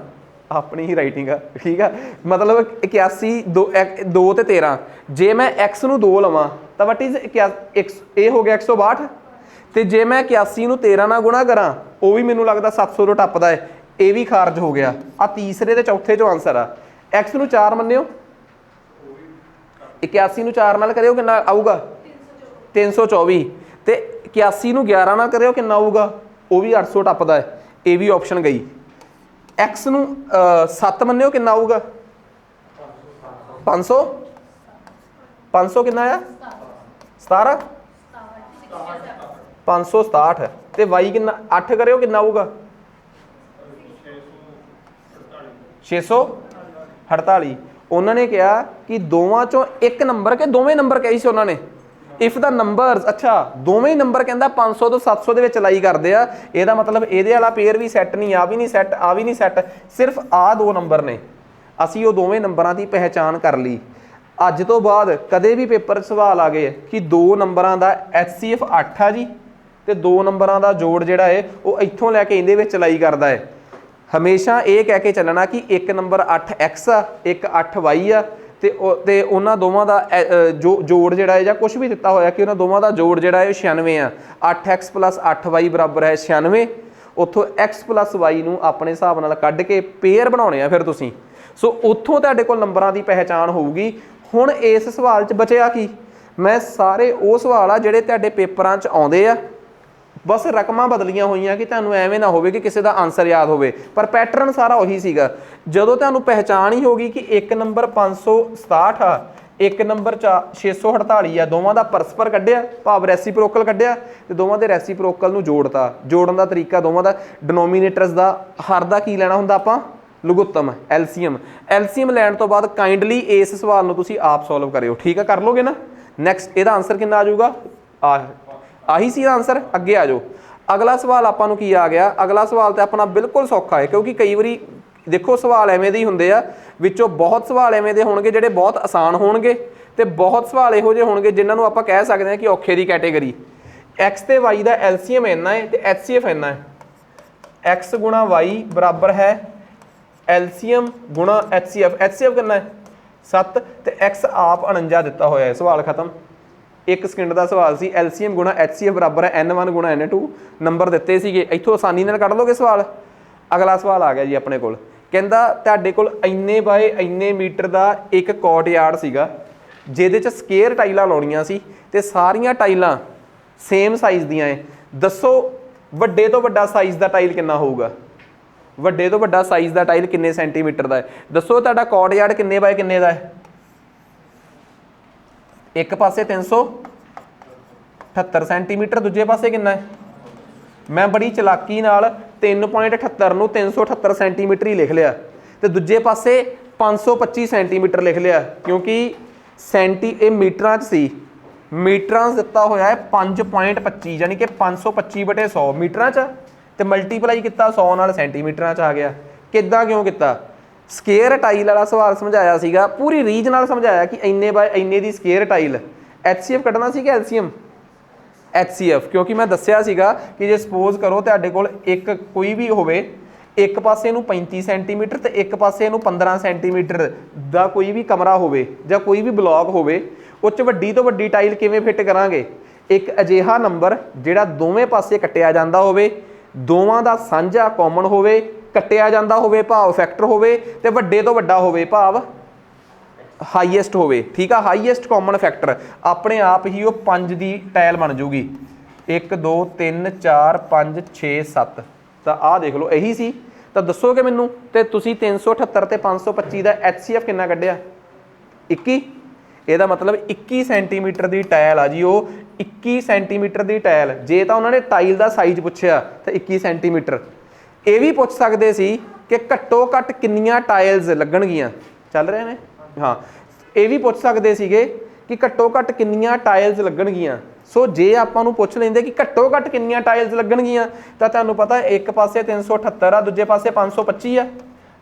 अपनी ही राइटिंग है ठीक है, मतलब 81 2 ते 13 जे मैं x नूं 2 लवां तो वट इज़ ये हो गया 162 तो जे मैं 81 नूं 13 नाल गुणा करा वो भी मैनूं लगदा 700 तो टप्पदा है, ये भी खारज हो गया। आ तीसरे ते चौथे चो आंसर आ। x नूं 4 मन्नियो 81 नूं 4 नाल करियो कितना आऊगा 324 ते 81 नूं 11 नाल करियो कितना आऊगा वो भी 800 टप्पदा है, ये भी ऑप्शन गई। x नूं 7 मन्नियो कितना आऊगा 500 500 कितना आया 17 567 ते y कितना 8 करियो कितना आऊगा 648। उन्होंने कहा कि दोवां चों एक नंबर के दोवें नंबर कही से उन्होंने इफ द नंबरस अच्छा दोवें नंबर कहता 500 तो 700 ਦੇ ਵਿੱਚ ਲਾਈ ਕਰਦੇ ਆ, ਇਹਦਾ मतलब ਇਹਦੇ ਵਾਲਾ पेयर भी सैट नहीं आ भी नहीं सैट आ भी नहीं सैट, सिर्फ आ 2 नंबर ने ਅਸੀਂ ਉਹ ਦੋਵੇਂ ਨੰਬਰਾਂ ਦੀ ਪਹਿਚਾਣ ਕਰ ਲਈ। ਅੱਜ ਤੋਂ ਬਾਅਦ ਕਦੇ ਵੀ ਪੇਪਰ 'ਚ ਸਵਾਲ ਆ ਗਏ ਕਿ 2 ਨੰਬਰਾਂ ਦਾ HCF 8 ਆ ਜੀ ਤੇ 2 ਨੰਬਰਾਂ ਦਾ ਜੋੜ ਜਿਹੜਾ ਹੈ ਉਹ ਇੱਥੋਂ ਲੈ ਕੇ ਇਹਦੇ ਵਿੱਚ ਲਾਈ ਕਰਦਾ ਹੈ, ਹਮੇਸ਼ਾ ਇਹ ਕਹਿ ਕੇ ਚੱਲਣਾ ਕਿ ਇੱਕ ਨੰਬਰ 8x ਆ ਇੱਕ 8y ਆ ਤੇ ਉਹਨਾਂ ਦੋਵਾਂ ਦਾ ਜੋੜ ਜਿਹੜਾ ਹੈ ਜਾਂ ਕੁਝ ਵੀ ਦਿੱਤਾ ਹੋਇਆ ਕਿ ਉਹਨਾਂ ਦੋਵਾਂ ਦਾ ਜੋੜ ਜਿਹੜਾ ਹੈ 96 ਆ। 8x + 8y ਬਰਾਬਰ ਹੈ 96। ਉੱਥੋਂ x + y ਨੂੰ ਆਪਣੇ ਹਿਸਾਬ ਨਾਲ ਕੱਢ ਕੇ ਪੇਅਰ ਬਣਾਉਣੇ ਆ ਫਿਰ ਤੁਸੀਂ। ਸੋ ਉੱਥੋਂ ਤੁਹਾਡੇ ਕੋਲ ਨੰਬਰਾਂ ਦੀ ਪਹਿਚਾਣ ਹੋਊਗੀ। हुण इस सवाल च बचिया की मैं सारे वो सवाल आ जिहड़े तुहाडे पेपरां च आउंदे आ बस रकमां बदलियां होईयां कि तुहानूं एवें ना होवे कि किसी दा आंसर याद होवे पर पैटर्न सारा उही सीगा। जदों तुहानूं पहचान ही होगी कि एक नंबर 567 आ एक नंबर 648 आ दोवां दा परस्पर कढ़िया भाव रैसीप्रोकल कढ़िया ते दोवां दे रैसीप्रोकल नूं जोड़ता जोड़न दा तरीका दोवां दा डिनोमीनेटर्स दा हर दा की लैना हुंदा आपां लघुत्तम एलसीएम लैण तो बाद काइंडली इस सवाल नूं तुसीं आप सॉल्व करियो ठीक है कर लोगे ना। नैक्सट इहदा आंसर कितना आ जाऊगा आही सी आंसर अगे आ जाओ। अगला सवाल आपां नूं की आ गया अगला सवाल तो अपना बिल्कुल सौखा है क्योंकि कई बारी देखो सवाल एवें दे ही हुंदे आ विचों बहुत सवाल एवें दे होणगे जिहड़े बहुत आसान होणगे ते बहुत सवाल इहो जिहे होणगे जिन्हां नूं आपां कह सकदे हां कि औखे दी कैटेगरी। एक्स ते वाई दा एलसीएम इन्ना है ते एचसीएफ इन्ना है एक्स गुणा वाई बराबर है एलसीएम गुणा एचसीएफ कितना है 7 तो एक्स आप 49 दिता होया है सवाल खत्म। एक सेकंड का सवाल सी एलसीएम गुणा एचसीएफ बराबर है N1 गुणा N2 नंबर दिते सीगे इत्थों आसानी नाल कढ लोगे सवाल। अगला सवाल आ गया जी अपने कोल कहंदा तुहाडे कोल इन्ने बाय इन्ने मीटर का एक कोर्ट यार्ड सीगा जिहदे च स्केयर टाइलां लाउणीआं सी ते सारियां टाइलां सेम साइज़ दियां है दसो वड्डे तो वड्डा साइज़ का टाइल कितना होऊगा वड्डे तो वड्डा साइज़ का टाइल किन्ने सेंटीमीटर का है दसो तुहाडा कोर्ट यार्ड किन्ने बाय किन्ने का है एक पासे 378 सेंटीमीटर दूजे पासे कितना है मैं बड़ी चलाकी नाल 3.78 नूं 378 सेंटीमीटर ही लिख लिया तो दूजे पासे 525 सेंटीमीटर लिख लिया क्योंकि ए मीटरां च सी मीटरां दिता होया है 5.25 यानी कि 525/100 मीटरां च ते मल्टीप्लाई किया 100 नाल सेंटीमीटर च आ गया किद्दां क्यों किया स्केयर टाइल वाला सवाल समझाया सीगा पूरी रीज नाल समझाया कि इन्ने बाय इन्ने दी स्केयर टाइल एचसीएफ कढ़ना सी कि एलसीएम एचसीएफ क्योंकि मैं दस्सिया सीगा कि जे सपोज करो तुहाडे कोल एक कोई भी होवे एक पासे नूं 35 सेंटीमीटर ते एक पासे नूं 15 सेंटीमीटर दा कोई भी कमरा होवे जां कोई भी ब्लॉक होवे उस च वड्डी तो वड्डी टाइल किवें फिट करांगे एक अजिहा नंबर जिहड़ा दोवें पासे कट्टिया जांदा होवे दोवां दा सांझा कॉमन होवे कट्टिया जांदा होवे भाव फैक्टर होवे ते वड्डे तो वड्डा होवे भाव हाईएस्ट होवे ठीक है हाईएस्ट कॉमन फैक्टर अपने आप ही वो 5 दी टाइल बन जूगी 1 2 3 4 5 6 7 तो आ देख लो यही सी तो दसोगे मैनू तो तुसी 378 ते 525 का एचसीएफ कितना कढ़िया 21 ਇਹਦਾ मतलब 21 सेंटीमीटर की टाइल आ जी वो 21 सेंटीमीटर की टाइल जे तो उन्होंने टाइल का साइज पूछया तो 21 सेंटीमीटर ये भी पूछ सकते सी कि घट्टो घट्ट किन्नियां टाइल्स लगणगियां चल रहे हैं हाँ ये भी पूछ सकते सीगे कि घट्टो घट्ट किन्नियां टाइल्स लगणगियां सो जे आपां नूं पुछ लेंदे कि घट्टो घट्ट किन्नियां टाइल्स लगणगियां तां तुहानूं पता एक पासे 378 आ दूजे पासे 525 आ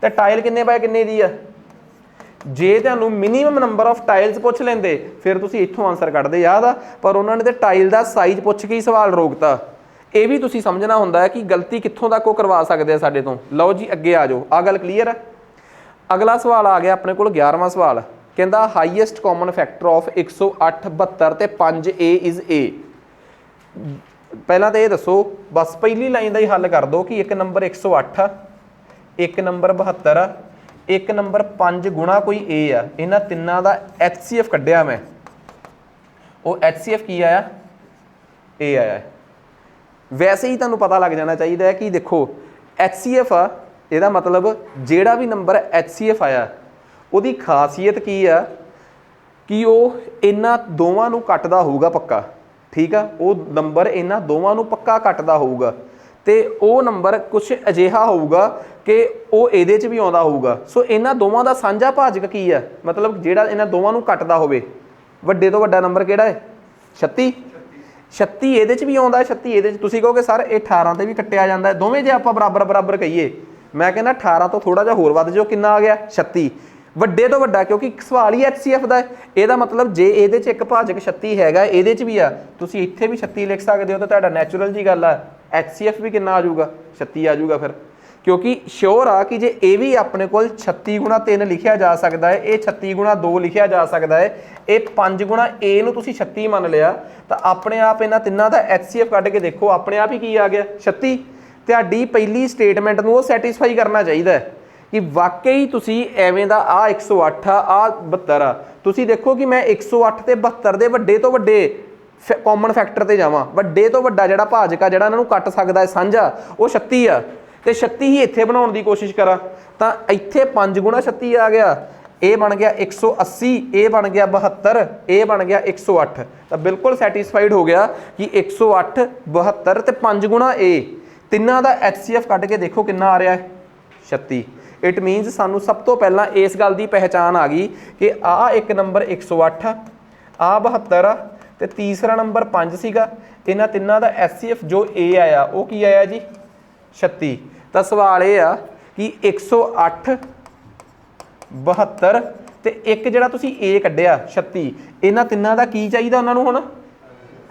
ते टाइल किन्ने बाय किन्ने दी आ जे तुहानूं मिनीमम नंबर ऑफ टाइल्स पुछ लेंदे फिर तुसीं इत्थों आंसर कढदे याद आ पर उन्होंने तो टाइल का साइज पुछ के ही सवाल रोकता ये भी तुसीं समझना हुंदा है कि गलती कित्थों तक वो करवा सकते हैं साडे तों। लो जी अगे आ जाओ आ गल क्लीयर है। अगला सवाल आ गया अपने कोल 11वां सवाल कहंदा हाईएस्ट कॉमन फैक्टर ऑफ 108 72 ते 5A इज़ A पहला तो ये दसो बस पहली लाइन का ही हल कर दो कि एक नंबर 108 आ एक नंबर 72 आ एक नंबर 5 गुणा कोई A आ इन्हां तिन्नां दा HCF कढ़िया मैं वो HCF की आया A आया है। वैसे ही तुहानूं पता लग जाना चाहिए है कि देखो HCF आ इहदा मतलब जिहड़ा भी नंबर HCF आया उहदी खासियत की आ कि वो इन्हां दोवां नूं कटदा होऊगा पक्का ठीक आ वो नंबर इन्हां दोवां नूं पक्का कटदा होऊगा ते वो नंबर कुछ अजिहा होऊगा कि वो इहदे च भी आउंदा होऊगा सो इन्हां दोवां दा साझा भाजक की आ मतलब जिहड़ा इन्हां दोवां नूं कटदा होवे वड्डे तो वड्डा नंबर किहड़ा है 36 36 इहदे च भी आउंदा 36 इहदे च तुसीं कहोगे सर ये 18 ते भी कट्टिया जांदा है दोवें जे आपां बराबर बराबर कहीए मैं कहना 18 तो थोड़ा जिहा होर वध जाओ कितना आ गया 36 वड्डे तो वड्डा क्योंकि सवाल ही HCF दा है ਇਹਦਾ मतलब जे ਇਹਦੇ ਚ ਇੱਕ ਭਾਜਕ 36 ਹੈਗਾ ਇਹਦੇ ਚ ਵੀ ਆ ਤੁਸੀਂ ਇੱਥੇ ਵੀ 36 ਲਿਖ ਸਕਦੇ ਹੋ ਤਾਂ ਤੁਹਾਡਾ ਨੈਚੁਰਲ ਜੀ ਗੱਲ ਆ HCF ਵੀ ਕਿੰਨਾ ਆ ਜਾਊਗਾ 36 ਆ ਜਾਊਗਾ ਫਿਰ क्योंकि श्योर आ कि जे ये भी अपने को 36 गुणा 3 लिखा जा सकता है ये 36 गुणा 2 लिखा जा सकता है ये 5 गुणा ए नूं तुसीं 36 मान लिया तो अपने आप इन्हां तिन्नां दा HCF कढ के देखो अपने आप ही की आ गया 36 तुहाडी पहली स्टेटमेंट नूं सैटिस्फाई करना चाहिए कि वाकई तुसीं एवें दा आ 108 आ 72 आ ਤੁਸੀਂ ਦੇਖੋ कि मैं 108 ਤੇ 72 ਦੇ ਵੱਡੇ ਤੋਂ ਵੱਡੇ कॉमन फैक्टर ਤੇ ਜਾਵਾਂ, ਵੱਡੇ ਤੋਂ ਵੱਡਾ ਜਿਹੜਾ ਭਾਜਕ ਆ ਜਿਹੜਾ ਇਹਨਾਂ ਨੂੰ ਕੱਟ ਸਕਦਾ ਹੈ ਸਾਂਝਾ ਉਹ 36 ਆ, ਤੇ 36 ਹੀ ਇੱਥੇ ਬਣਾਉਣ ਦੀ ਕੋਸ਼ਿਸ਼ ਕਰਾਂ ਤਾਂ ਇੱਥੇ 5 ਗੁਣਾ 36 ਆ ਗਿਆ, ਇਹ ਬਣ ਗਿਆ 180, ਇਹ ਬਣ ਗਿਆ 72, ਇਹ ਬਣ ਗਿਆ 108। ਤਾਂ ਬਿਲਕੁਲ ਸੈਟੀਸਫਾਈਡ ਹੋ ਗਿਆ ਕਿ 108 72 ਤੇ 5 ਗੁਣਾ ਇਹ ਤਿੰਨਾਂ ਦਾ HCF ਕੱਢ ਕੇ ਦੇਖੋ ਕਿੰਨਾ ਆ ਰਿਹਾ ਹੈ 36। ਇਟ ਮੀਨਸ ਸਾਨੂੰ ਸਭ ਤੋਂ ਪਹਿਲਾਂ ਇਸ ਗੱਲ ਦੀ ਪਹਿਚਾਣ ਆ ਗਈ ਕਿ ਆਹ ਇੱਕ ਨੰਬਰ 108 ਆ 72 ਆ ਤੇ ਤੀਸਰਾ ਨੰਬਰ 5 ਸੀਗਾ। ਇਹਨਾਂ ਤਿੰਨਾਂ ਦਾ HCF ਜੋ A ਆਇਆ ਉਹ ਕੀ ਆਇਆ ਜੀ 36। ਤਾਂ ਸਵਾਲ ਇਹ ਆ ਕਿ 108 72 ਤੇ ਇੱਕ ਜਿਹੜਾ ਤੁਸੀਂ A ਕੱਢਿਆ 36, ਇਹਨਾਂ ਤਿੰਨਾਂ ਦਾ ਕੀ ਚਾਹੀਦਾ ਉਹਨਾਂ ਨੂੰ ਹੁਣ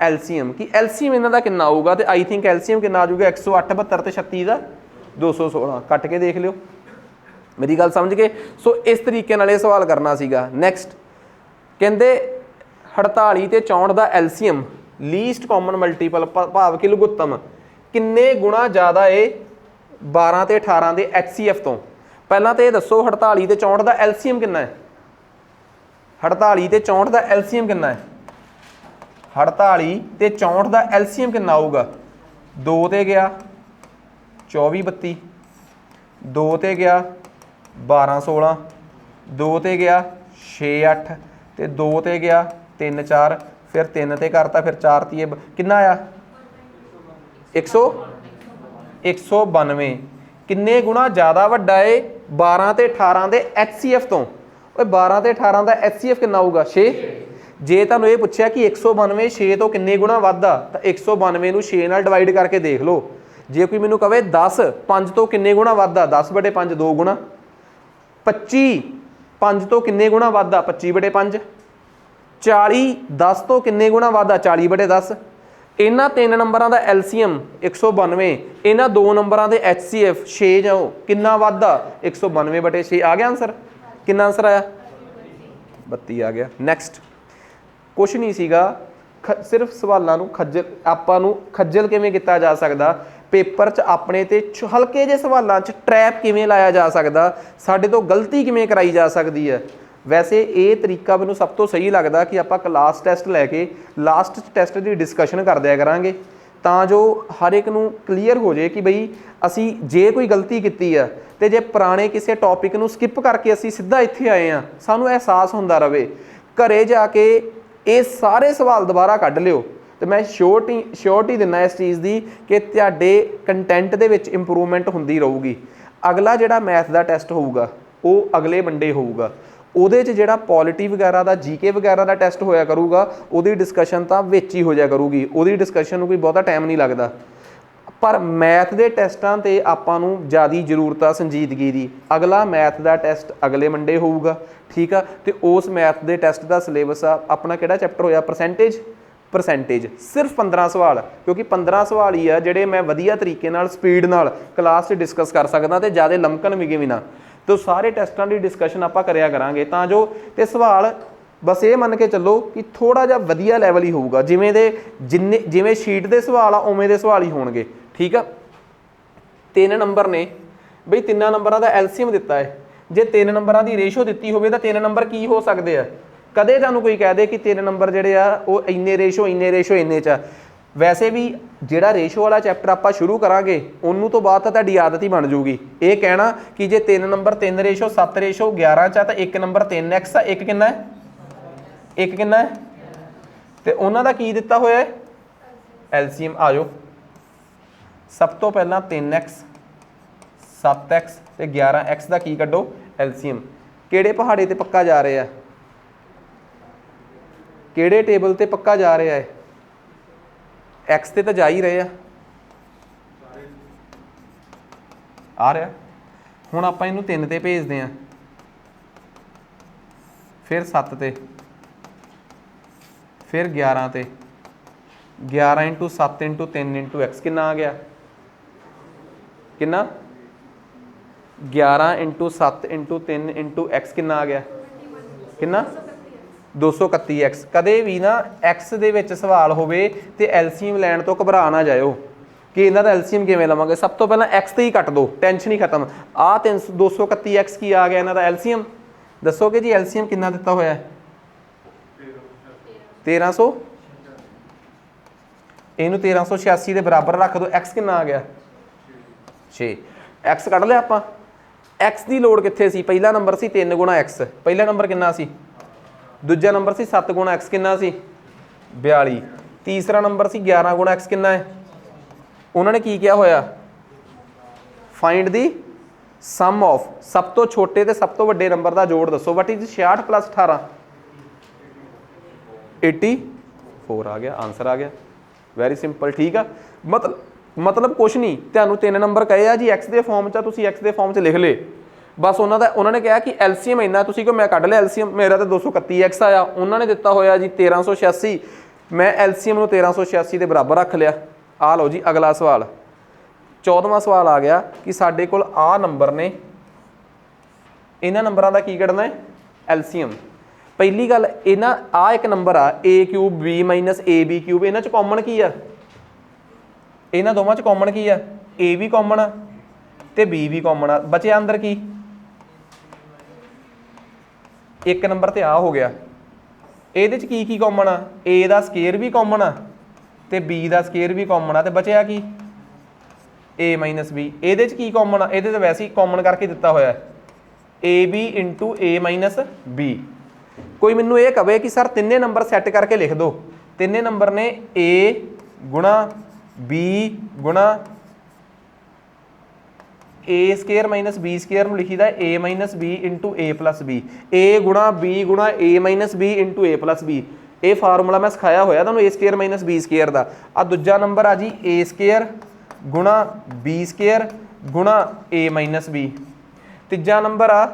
LCM, ਕਿ LCM ਇਹਨਾਂ ਦਾ ਕਿੰਨਾ ਆਊਗਾ। ਤੇ ਆਈ ਥਿੰਕ LCM ਕਿੰਨਾ ਆ ਜਾਊਗਾ 108 72 ਤੇ 36 ਦਾ 216। ਕੱਟ ਕੇ ਦੇਖ ਲਿਓ, ਮੇਰੀ ਗੱਲ ਸਮਝ ਗਏ। ਸੋ ਇਸ ਤਰੀਕੇ ਨਾਲ ਇਹ ਸਵਾਲ ਕਰਨਾ ਸੀਗਾ। ਨੈਕਸਟ ਕਹਿੰਦੇ 48 ਤੇ 64 ਦਾ LCM ਲੀਸਟ ਕਾਮਨ ਮਲਟੀਪਲ ਭਾਵ ਕਿ ਲਘੁੱਤਮ ਕਿੰਨੇ ਗੁਣਾ ਜ਼ਿਆਦਾ ਏ 12 ਤੇ 18 ਦੇ HCF ਤੋਂ। ਪਹਿਲਾਂ ਤਾਂ ਇਹ ਦੱਸੋ 48 ਤੇ 64 ਦਾ LCM ਕਿੰਨਾ ਹੈ। 48 ਤੇ 64 ਦਾ LCM ਕਿੰਨਾ ਹੈ। 48 ਤੇ 64 ਦਾ LCM ਕਿੰਨਾ ਆਊਗਾ। 2 ਤੇ ਗਿਆ 24 32, 2 ਤੇ ਗਿਆ 12 16, 2 ਤੇ ਗਿਆ 6 8 ਤੇ 2 ਤੇ ਗਿਆ 3 4, ਫਿਰ 3 ਤੇ करता, फिर 4 तीए कितना आया 192। किन्ने गुणा ज़्यादा वड्डा है 12 ते 18 ਦੇ HCF ਤੋਂ। ਓਏ 12 ਤੇ 18 ਦਾ HCF ਕਿੰਨਾ ਆਊਗਾ 6। ਜੇ ਤੁਹਾਨੂੰ ਇਹ ਪੁੱਛਿਆ ਕਿ 192 6 ਤੋਂ ਕਿੰਨੇ ਗੁਣਾ ਵੱਧਦਾ ਤਾਂ 192 ਨੂੰ 6 ਨਾਲ ਡਿਵਾਈਡ ਕਰਕੇ ਦੇਖ ਲਓ। ਜੇ ਕੋਈ ਮੈਨੂੰ ਕਵੇ 10 5 ਤੋਂ ਕਿੰਨੇ ਗੁਣਾ ਵੱਧਦਾ 10/5 2 ਗੁਣਾ। 25 5 ਤੋਂ ਕਿੰਨੇ ਗੁਣਾ ਵੱਧਦਾ 25/5। 40 10 ਤੋਂ ਕਿੰਨੇ ਗੁਣਾ ਵੱਧਦਾ 40/10। ਇਹਨਾਂ ਤਿੰਨ ਨੰਬਰਾਂ ਦਾ LCM 192, ਇਹਨਾਂ ਦੋ ਨੰਬਰਾਂ ਦੇ HCF 6 ਜਾਓ ਕਿੰਨਾ ਵੱਧਦਾ 192/6। ਆ ਗਿਆ ਆਨਸਰ। ਕਿੰਨਾ ਆਨਸਰ ਆਇਆ 32 ਆ ਗਿਆ। ਨੈਕਸਟ ਕੁਛ ਨਹੀਂ ਸੀਗਾ, ਸਿਰਫ ਸਵਾਲਾਂ ਨੂੰ ਆਪਾਂ ਨੂੰ ਖੱਜਲ ਕਿਵੇਂ ਕੀਤਾ ਜਾ ਸਕਦਾ, ਪੇਪਰ 'ਚ ਆਪਣੇ ਤੇ ਹਲਕੇ ਜਿਹੇ ਸਵਾਲਾਂ 'ਚ ਟਰੈਪ ਕਿਵੇਂ ਲਾਇਆ ਜਾ ਸਕਦਾ, ਸਾਡੇ ਤੋਂ ਗਲਤੀ ਕਿਵੇਂ ਕਰਾਈ ਜਾ ਸਕਦੀ ਹੈ। ਵੈਸੇ ਇਹ ਤਰੀਕਾ ਮੈਨੂੰ ਸਭ ਤੋਂ ਸਹੀ ਲੱਗਦਾ ਕਿ ਆਪਾਂ ਕਲਾਸ ਟੈਸਟ ਲੈ ਕੇ ਲਾਸਟ ਟੈਸਟ ਦੀ ਡਿਸਕਸ਼ਨ ਕਰ ਦਿਆ ਕਰਾਂਗੇ ਤਾਂ ਜੋ ਹਰ ਇੱਕ ਨੂੰ ਕਲੀਅਰ ਹੋ ਜਾਏ ਕਿ ਬਈ ਅਸੀਂ ਜੇ ਕੋਈ ਗਲਤੀ ਕੀਤੀ ਆ ਤੇ ਜੇ ਪੁਰਾਣੇ ਕਿਸੇ ਟੌਪਿਕ ਨੂੰ ਸਕਿਪ ਕਰਕੇ ਅਸੀਂ ਸਿੱਧਾ ਇੱਥੇ ਆਏ ਆ, ਸਾਨੂੰ ਅਹਿਸਾਸ ਹੁੰਦਾ ਰਵੇ। ਘਰੇ ਜਾ ਕੇ ਇਹ ਸਾਰੇ ਸਵਾਲ ਦੁਬਾਰਾ ਕੱਢ ਲਿਓ ਤੇ ਮੈਂ ਸ਼ੋਰਟੀ ਦਿੰਦਾ ਇਸ ਚੀਜ਼ ਦੀ ਕਿ ਤੁਹਾਡੇ ਕੰਟੈਂਟ ਦੇ ਵਿੱਚ ਇੰਪਰੂਵਮੈਂਟ ਹੁੰਦੀ ਰਹੂਗੀ। ਅਗਲਾ ਜਿਹੜਾ ਮੈਥ ਦਾ ਟੈਸਟ ਹੋਊਗਾ ਉਹ ਅਗਲੇ ਮੰਡੇ ਹੋਊਗਾ। ਉਹਦੇ 'ਚ ਜਿਹੜਾ ਪੋਲਿਟੀ ਵਗੈਰਾ ਦਾ GK ਵਗੈਰਾ ਦਾ ਟੈਸਟ ਹੋਇਆ ਕਰੂਗਾ ਉਹਦੀ ਡਿਸਕਸ਼ਨ ਤਾਂ ਵਿੱਚ ਹੀ ਹੋ ਜਾਇਆ ਕਰੂਗੀ, ਉਹਦੀ ਡਿਸਕਸ਼ਨ ਨੂੰ ਕੋਈ ਬਹੁਤਾ ਟਾਈਮ ਨਹੀਂ ਲੱਗਦਾ। ਪਰ ਮੈਥ ਦੇ ਟੈਸਟਾਂ 'ਤੇ ਆਪਾਂ ਨੂੰ ਜ਼ਿਆਦਾ ਜ਼ਰੂਰਤ ਆ ਸੰਜੀਦਗੀ ਦੀ। ਅਗਲਾ ਮੈਥ ਦਾ ਟੈਸਟ ਅਗਲੇ ਮੰਡੇ ਹੋਊਗਾ, ਠੀਕ ਆ। ਤੇ ਉਸ ਮੈਥ ਦੇ ਟੈਸਟ ਦਾ ਸਿਲੇਬਸ ਆ ਆਪਣਾ ਕਿਹੜਾ ਚੈਪਟਰ ਹੋਇਆ ਪਰਸੈਂਟੇਜ ਸਿਰਫ 15 ਸਵਾਲ, ਕਿਉਂਕਿ 15 ਸਵਾਲ ਹੀ ਆ ਜਿਹੜੇ ਮੈਂ ਵਧੀਆ ਤਰੀਕੇ ਨਾਲ ਸਪੀਡ ਨਾਲ ਕਲਾਸ 'ਚ ਡਿਸਕਸ ਕਰ ਸਕਦਾ ਤੇ ਜ਼ਿਆਦਾ ਲਮਕਣ ਵੀ ਨਾ। तो सारे टेस्टां की डिस्कशन आप करिया करांगे तां जो ते सवाल बस ये मन के चलो कि थोड़ा जिहा वधिया लैवल ही होऊगा। जिवें शीट के सवाल आ उवें दे सवाल ही होणगे, ठीक आ। 3 नंबर ने बई 3 नंबरां दा LCM दिता है। जे 3 नंबरां दी रेशो दित्ती होवे तां 3 नंबर की हो सकदे आ। कदे तुहानूं कोई कह दे कि 3 नंबर जिहड़े आ वो इन्ने रेशो इन्ने च आ। वैसे भी ਜਿਹੜਾ ਰੇਸ਼ੋ ਵਾਲਾ ਚੈਪਟਰ ਆਪਾਂ ਸ਼ੁਰੂ ਕਰਾਂਗੇ ਉਹਨੂੰ ਤੋਂ ਬਾਅਦ ਤਾਂ ਤੁਹਾਡੀ ਆਦਤ ਹੀ ਬਣ ਜਾਊਗੀ ਇਹ ਕਹਿਣਾ ਕਿ ਜੇ 3 ਨੰਬਰ 3 ਰੇਸ਼ੋ 7 ਰੇਸ਼ੋ 11 ਚ ਆ ਤਾਂ 1 ਨੰਬਰ 3x ਆ, 1 ਕਿੰਨਾ ਹੈ 1 ਕਿੰਨਾ ਹੈ ਤੇ ਉਹਨਾਂ ਦਾ ਕੀ ਦਿੱਤਾ ਹੋਇਆ ਹੈ LCM। ਆ ਜਾਓ ਸਭ ਤੋਂ ਪਹਿਲਾਂ 3x 7x ਤੇ 11x ਦਾ ਕੀ ਕੱਢੋ LCM। ਕਿਹੜੇ ਪਹਾੜੇ ਤੇ ਪੱਕਾ ਜਾ ਰਿਹਾ ਹੈ, ਕਿਹੜੇ ਟੇਬਲ ਤੇ ਪੱਕਾ ਜਾ ਰਿਹਾ ਹੈ एक्स ਤੇ ਤਾਂ ਜਾ ਹੀ ਰਹੇ ਆ ਰਿਹਾ। ਹੁਣ ਆਪਾਂ ਇਹਨੂੰ 3 ਤੇ ਭੇਜਦੇ ਆ, ਫਿਰ 7 ਤੇ, ਫਿਰ 11 ਤੇ। 11 × 7 × 3 × x ਕਿੰਨਾ ਆ ਗਿਆ ਕਿੰਨਾ 11 × 7 × 3 × x ਕਿੰਨਾ ਆ ਗਿਆ ਕਿੰਨਾ 231x। कदे भी ना x ਦੇ ਵਿੱਚ ਸਵਾਲ ਹੋਵੇ ਤੇ LCM ਲੈਣ ਤੋਂ ਘਬਰਾ ਨਾ ਜਾਇਓ ਕਿ ਇਹਨਾਂ ਦਾ LCM ਕਿਵੇਂ ਲਵਾਂਗੇ। ਸਭ ਤੋਂ ਪਹਿਲਾਂ x ਤੇ ਹੀ ਕੱਟ ਦਿਓ, ਟੈਨਸ਼ਨ ਹੀ ਖਤਮ। ਆ 231x ਕੀ ਆ ਗਿਆ ਇਹਨਾਂ ਦਾ LCM। ਦੱਸੋਗੇ ਜੀ LCM ਕਿੰਨਾ ਦਿੱਤਾ ਹੋਇਆ ਹੈ 1300 ਇਹਨੂੰ 1386 ਦੇ ਬਰਾਬਰ ਰੱਖ ਦਿਓ। x ਕਿੰਨਾ ਆ ਗਿਆ 6। x ਕੱਢ ਲਿਆ ਆਪਾਂ। x ਦੀ ਲੋੜ ਕਿੱਥੇ ਸੀ? ਪਹਿਲਾ ਨੰਬਰ ਸੀ 3 ਗੁਣਾ x, ਪਹਿਲਾ ਨੰਬਰ ਕਿੰਨਾ ਸੀ? ਦੂਜਾ ਨੰਬਰ ਸੀ 7 ਗੁਣਾ x, ਕਿੰਨਾ ਸੀ 42। ਤੀਸਰਾ ਨੰਬਰ ਸੀ 11 ਗੁਣਾ x, ਕਿੰਨਾ ਹੈ? ਉਹਨਾਂ ਨੇ ਕੀ ਕਿਹਾ ਹੋਇਆ? ਫਾਈਂਡ ਦੀ ਸਮ ਆਫ ਸਭ ਤੋਂ ਛੋਟੇ ਤੇ ਸਭ ਤੋਂ ਵੱਡੇ ਨੰਬਰ ਦਾ ਜੋੜ ਦੱਸੋ। ਵਟ ਇਜ਼ 66 + 18 84 ਆ ਗਿਆ, ਆਨਸਰ ਆ ਗਿਆ। ਵੈਰੀ ਸਿੰਪਲ, ਠੀਕ ਆ। ਮਤਲਬ ਕੁਛ ਨਹੀਂ, ਤੁਹਾਨੂੰ 3 ਨੰਬਰ ਕਹੇ ਆ ਜੀ x ਦੇ ਫਾਰਮ 'ਚ, ਤੁਸੀਂ x ਦੇ ਫਾਰਮ 'ਚ ਲਿਖ ਲਏ ਬਸ। ਉਹਨਾਂ ਨੇ ਕਿਹਾ ਕਿ ਐਲਸੀਐਮ ਇੰਨਾ, ਤੁਸੀਂ ਕਿਉਂ ਮੈਂ ਕੱਢ ਲਿਆ ਐਲਸੀਐਮ, ਮੇਰਾ ਤਾਂ 231x ਆਇਆ। ਉਹਨਾਂ ਨੇ ਦਿੱਤਾ ਹੋਇਆ ਜੀ 1386, ਮੈਂ ਐਲਸੀਐਮ ਨੂੰ 1386 ਦੇ ਬਰਾਬਰ ਰੱਖ ਲਿਆ। ਆ ਲਓ ਜੀ ਅਗਲਾ ਸਵਾਲ, 14ਵਾਂ ਸਵਾਲ ਆ ਗਿਆ ਕਿ ਸਾਡੇ ਕੋਲ ਆਹ ਨੰਬਰ ਨੇ, ਇਹਨਾਂ ਨੰਬਰਾਂ ਦਾ ਕੀ ਕੱਢਣਾ ਹੈ? ਐਲਸੀਐਮ। ਪਹਿਲੀ ਗੱਲ, ਇਹਨਾਂ ਆ ਇੱਕ ਨੰਬਰ ਆ a³ b - ab³, ਇਹਨਾਂ 'ਚ ਕਾਮਨ ਕੀ ਆ? ਇਹਨਾਂ ਦੋਵਾਂ 'ਚ ਕਾਮਨ ਕੀ ਆ? a ਵੀ ਕਾਮਨ ਆ ਤੇ b ਵੀ ਕਾਮਨ ਆ। ਬਚਿਆ ਅੰਦਰ ਕੀ? ਇੱਕ ਨੰਬਰ ਤੇ ਆ ਹੋ ਗਿਆ। ਇਹਦੇ 'ਚ ਕੀ ਕਾਮਨ ਆ? a ਦਾ ਸਕੁਅਰ ਵੀ ਕਾਮਨ ਆ ਤੇ b ਦਾ ਸਕੁਅਰ ਵੀ ਕਾਮਨ ਆ, ਤੇ ਬਚਿਆ ਕੀ? a - b। ਇਹਦੇ 'ਚ ਕੀ ਕਾਮਨ ਆ? ਇਹਦੇ 'ਚ ਵੈਸੇ ਹੀ ਕਾਮਨ ਕਰਕੇ ਦਿੱਤਾ ਹੋਇਆ ab × a - b। ਕੋਈ ਮੈਨੂੰ ਇਹ ਕਵੇ ਕਿ ਸਰ ਤਿੰਨੇ ਨੰਬਰ ਸੈੱਟ ਕਰਕੇ ਲਿਖ ਦਿਓ। ਤਿੰਨੇ ਨੰਬਰ ਨੇ a ਗੁਣਾ b ਗੁਣਾ a² - b² ਨੂੰ ਲਿਖੀਦਾ a - b × a + b। a ਗੁਣਾ b ਗੁਣਾ a - b × a + b। ਇਹ ਫਾਰਮੂਲਾ ਮੈਂ ਸਿਖਾਇਆ ਹੋਇਆ ਤੁਹਾਨੂੰ a² - b² ਦਾ। ਆ ਦੂਜਾ ਨੰਬਰ ਆ ਜੀ a² ਗੁਣਾ b² ਗੁਣਾ a - b। ਤੀਜਾ ਨੰਬਰ ਆ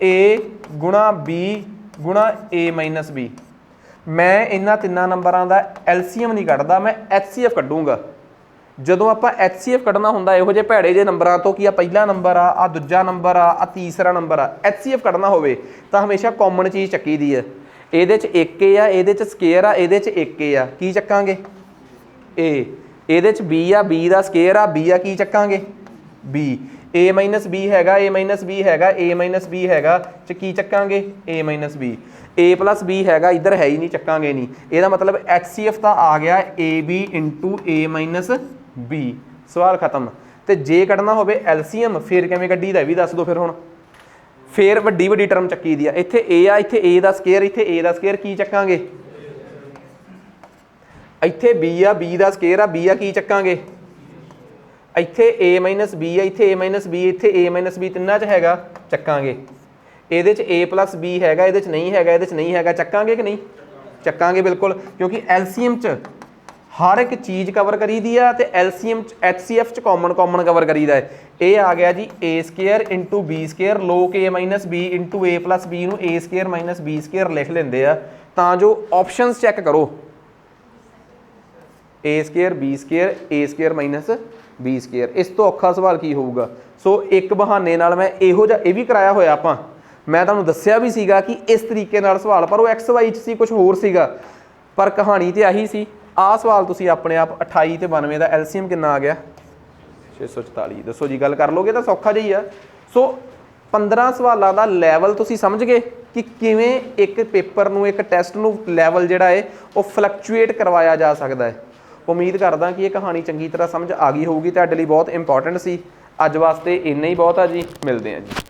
a ਗੁਣਾ b ਗੁਣਾ a - b। ਮੈਂ ਇਹਨਾਂ ਤਿੰਨਾਂ ਨੰਬਰਾਂ ਦਾ ਐਲਸੀਐਮ ਨਹੀਂ ਕੱਢਦਾ, ਮੈਂ ਐਚਸੀਐਫ ਕੱਢੂੰਗਾ। ਜਦੋਂ ਆਪਾਂ ਐਚਸੀਐਫ ਕੱਢਣਾ ਹੁੰਦਾ ਇਹੋ ਜਿਹੇ ਭੈੜੇ ਜਿਹੇ ਨੰਬਰਾਂ ਤੋਂ ਕਿ ਆ ਪਹਿਲਾ ਨੰਬਰ ਆ ਦੂਜਾ ਨੰਬਰ ਆ ਤੀਸਰਾ ਨੰਬਰ ਆ, ਐਚਸੀਐਫ ਕੱਢਣਾ ਹੋਵੇ ਤਾਂ ਹਮੇਸ਼ਾ ਕਾਮਨ ਚੀਜ਼ ਚੱਕੀ ਦੀ ਹੈ। ਇਹਦੇ 'ਚ 1a ਆ, ਇਹਦੇ 'ਚ ਸਕੁਅਰ ਆ, ਇਹਦੇ 'ਚ 1a ਆ, ਕੀ ਚੱਕਾਂਗੇ? a। ਇਹਦੇ 'ਚ b ਆ, b ਦਾ ਸਕੁਅਰ ਆ, b ਆ, ਕੀ ਚੱਕਾਂਗੇ? b। a - b ਹੈਗਾ, a - b ਹੈਗਾ, a - b ਹੈਗਾ, ਚ ਕੀ ਚੱਕਾਂਗੇ? a - b। a + b ਹੈਗਾ, ਇੱਧਰ ਹੈ ਹੀ ਨਹੀਂ, ਚੱਕਾਂਗੇ ਨਹੀਂ। ਇਹਦਾ ਮਤਲਬ HCF ਤਾਂ ਆ ਗਿਆ ab × a - b। ਸਵਾਲ ਖਤਮ। ਤੇ ਜੇ ਕੱਢਣਾ ਹੋਵੇ ਐਲਸੀਐਮ ਫਿਰ ਕਿਵੇਂ ਕੱਢੀ ਦਾ, ਇਹ ਵੀ ਦੱਸ ਦਿਓ ਫਿਰ ਹੁਣ। ਫਿਰ ਵੱਡੀ ਟਰਮ ਚੱਕੀ ਦੀ ਆ। ਇੱਥੇ a ਆ, ਇੱਥੇ a ਦਾ ਸਕੁਅਰ, ਇੱਥੇ a ਦਾ ਸਕੁਅਰ, ਕੀ ਚੱਕਾਂਗੇ? ਇੱਥੇ b ਆ, b ਦਾ ਸਕੁਅਰ ਆ, b ਆ, ਕੀ ਚੱਕਾਂਗੇ? ਇੱਥੇ a - b ਆ, ਇੱਥੇ a - b, ਇੱਥੇ a - b, ਤਿੰਨਾਂ 'ਚ ਹੈਗਾ, ਚੱਕਾਂਗੇ। ਇਹਦੇ 'ਚ a + b ਹੈਗਾ, ਇਹਦੇ 'ਚ ਨਹੀਂ ਹੈਗਾ, ਇਹਦੇ 'ਚ ਨਹੀਂ ਹੈਗਾ, ਚੱਕਾਂਗੇ ਕਿ ਨਹੀਂ? ਚੱਕਾਂਗੇ ਬਿਲਕੁਲ, ਕਿਉਂਕਿ ਐਲਸੀਐਮ 'ਚ ਹਰ ਇੱਕ ਚੀਜ਼ ਕਵਰ ਕਰੀਦੀ ਆ ਤੇ ਐਲਸੀਐਮ 'ਚ HCF 'ਚ ਕਾਮਨ ਕਵਰ ਕਰੀਦਾ ਹੈ। ਇਹ ਆ ਗਿਆ ਜੀ a² × b²। ਲੋਕ a - b × a + b ਨੂੰ a² - b² ਲਿਖ ਲੈਂਦੇ ਆ ਤਾਂ ਜੋ ਆਪਸ਼ਨਸ ਚੈੱਕ ਕਰੋ। a² b² a² - b²। ਇਸ ਤੋਂ ਔਖਾ ਸਵਾਲ ਕੀ ਹੋਊਗਾ? ਸੋ ਇੱਕ ਬਹਾਨੇ ਨਾਲ ਮੈਂ ਇਹੋ ਜਿਹਾ ਇਹ ਵੀ ਕਰਾਇਆ ਹੋਇਆ ਆਪਾਂ। ਮੈਂ ਤੁਹਾਨੂੰ ਦੱਸਿਆ ਵੀ ਸੀਗਾ ਕਿ ਇਸ ਤਰੀਕੇ ਨਾਲ ਸਵਾਲ, ਪਰ ਉਹ XY 'ਚ ਸੀ, ਕੁਝ ਹੋਰ ਸੀਗਾ, ਪਰ ਕਹਾਣੀ ਤੇ ਆਹੀ ਸੀ। ਆਹ ਸਵਾਲ ਤੁਸੀਂ ਆਪਣੇ ਆਪ 28 ਤੇ 92 ਦਾ ਐਲਸੀਐਮ ਕਿੰਨਾ ਆ ਗਿਆ? 644। ਦੱਸੋ ਜੀ, ਗੱਲ ਕਰ ਲੋਗੇ ਤਾਂ ਸੌਖਾ ਜਿਹਾ ਹੀ ਆ। ਸੋ 15 ਸਵਾਲਾਂ ਦਾ ਲੈਵਲ ਤੁਸੀਂ ਸਮਝ ਗਏ ਕਿ ਕਿਵੇਂ ਇੱਕ ਪੇਪਰ ਨੂੰ, ਇੱਕ ਟੈਸਟ ਨੂੰ ਲੈਵਲ ਜਿਹੜਾ ਹੈ ਉਹ ਫਲਕਚੁਏਟ ਕਰਵਾਇਆ ਜਾ ਸਕਦਾ ਹੈ। ਉਮੀਦ ਕਰਦਾ ਕਿ ਇਹ ਕਹਾਣੀ ਚੰਗੀ ਤਰ੍ਹਾਂ ਸਮਝ ਆ ਗਈ ਹੋਊਗੀ, ਤੁਹਾਡੇ ਲਈ ਬਹੁਤ ਇੰਪੋਰਟੈਂਟ ਸੀ। ਅੱਜ ਵਾਸਤੇ ਇੰਨਾ ਹੀ ਬਹੁਤ ਆ ਜੀ, ਮਿਲਦੇ ਹਾਂ ਜੀ।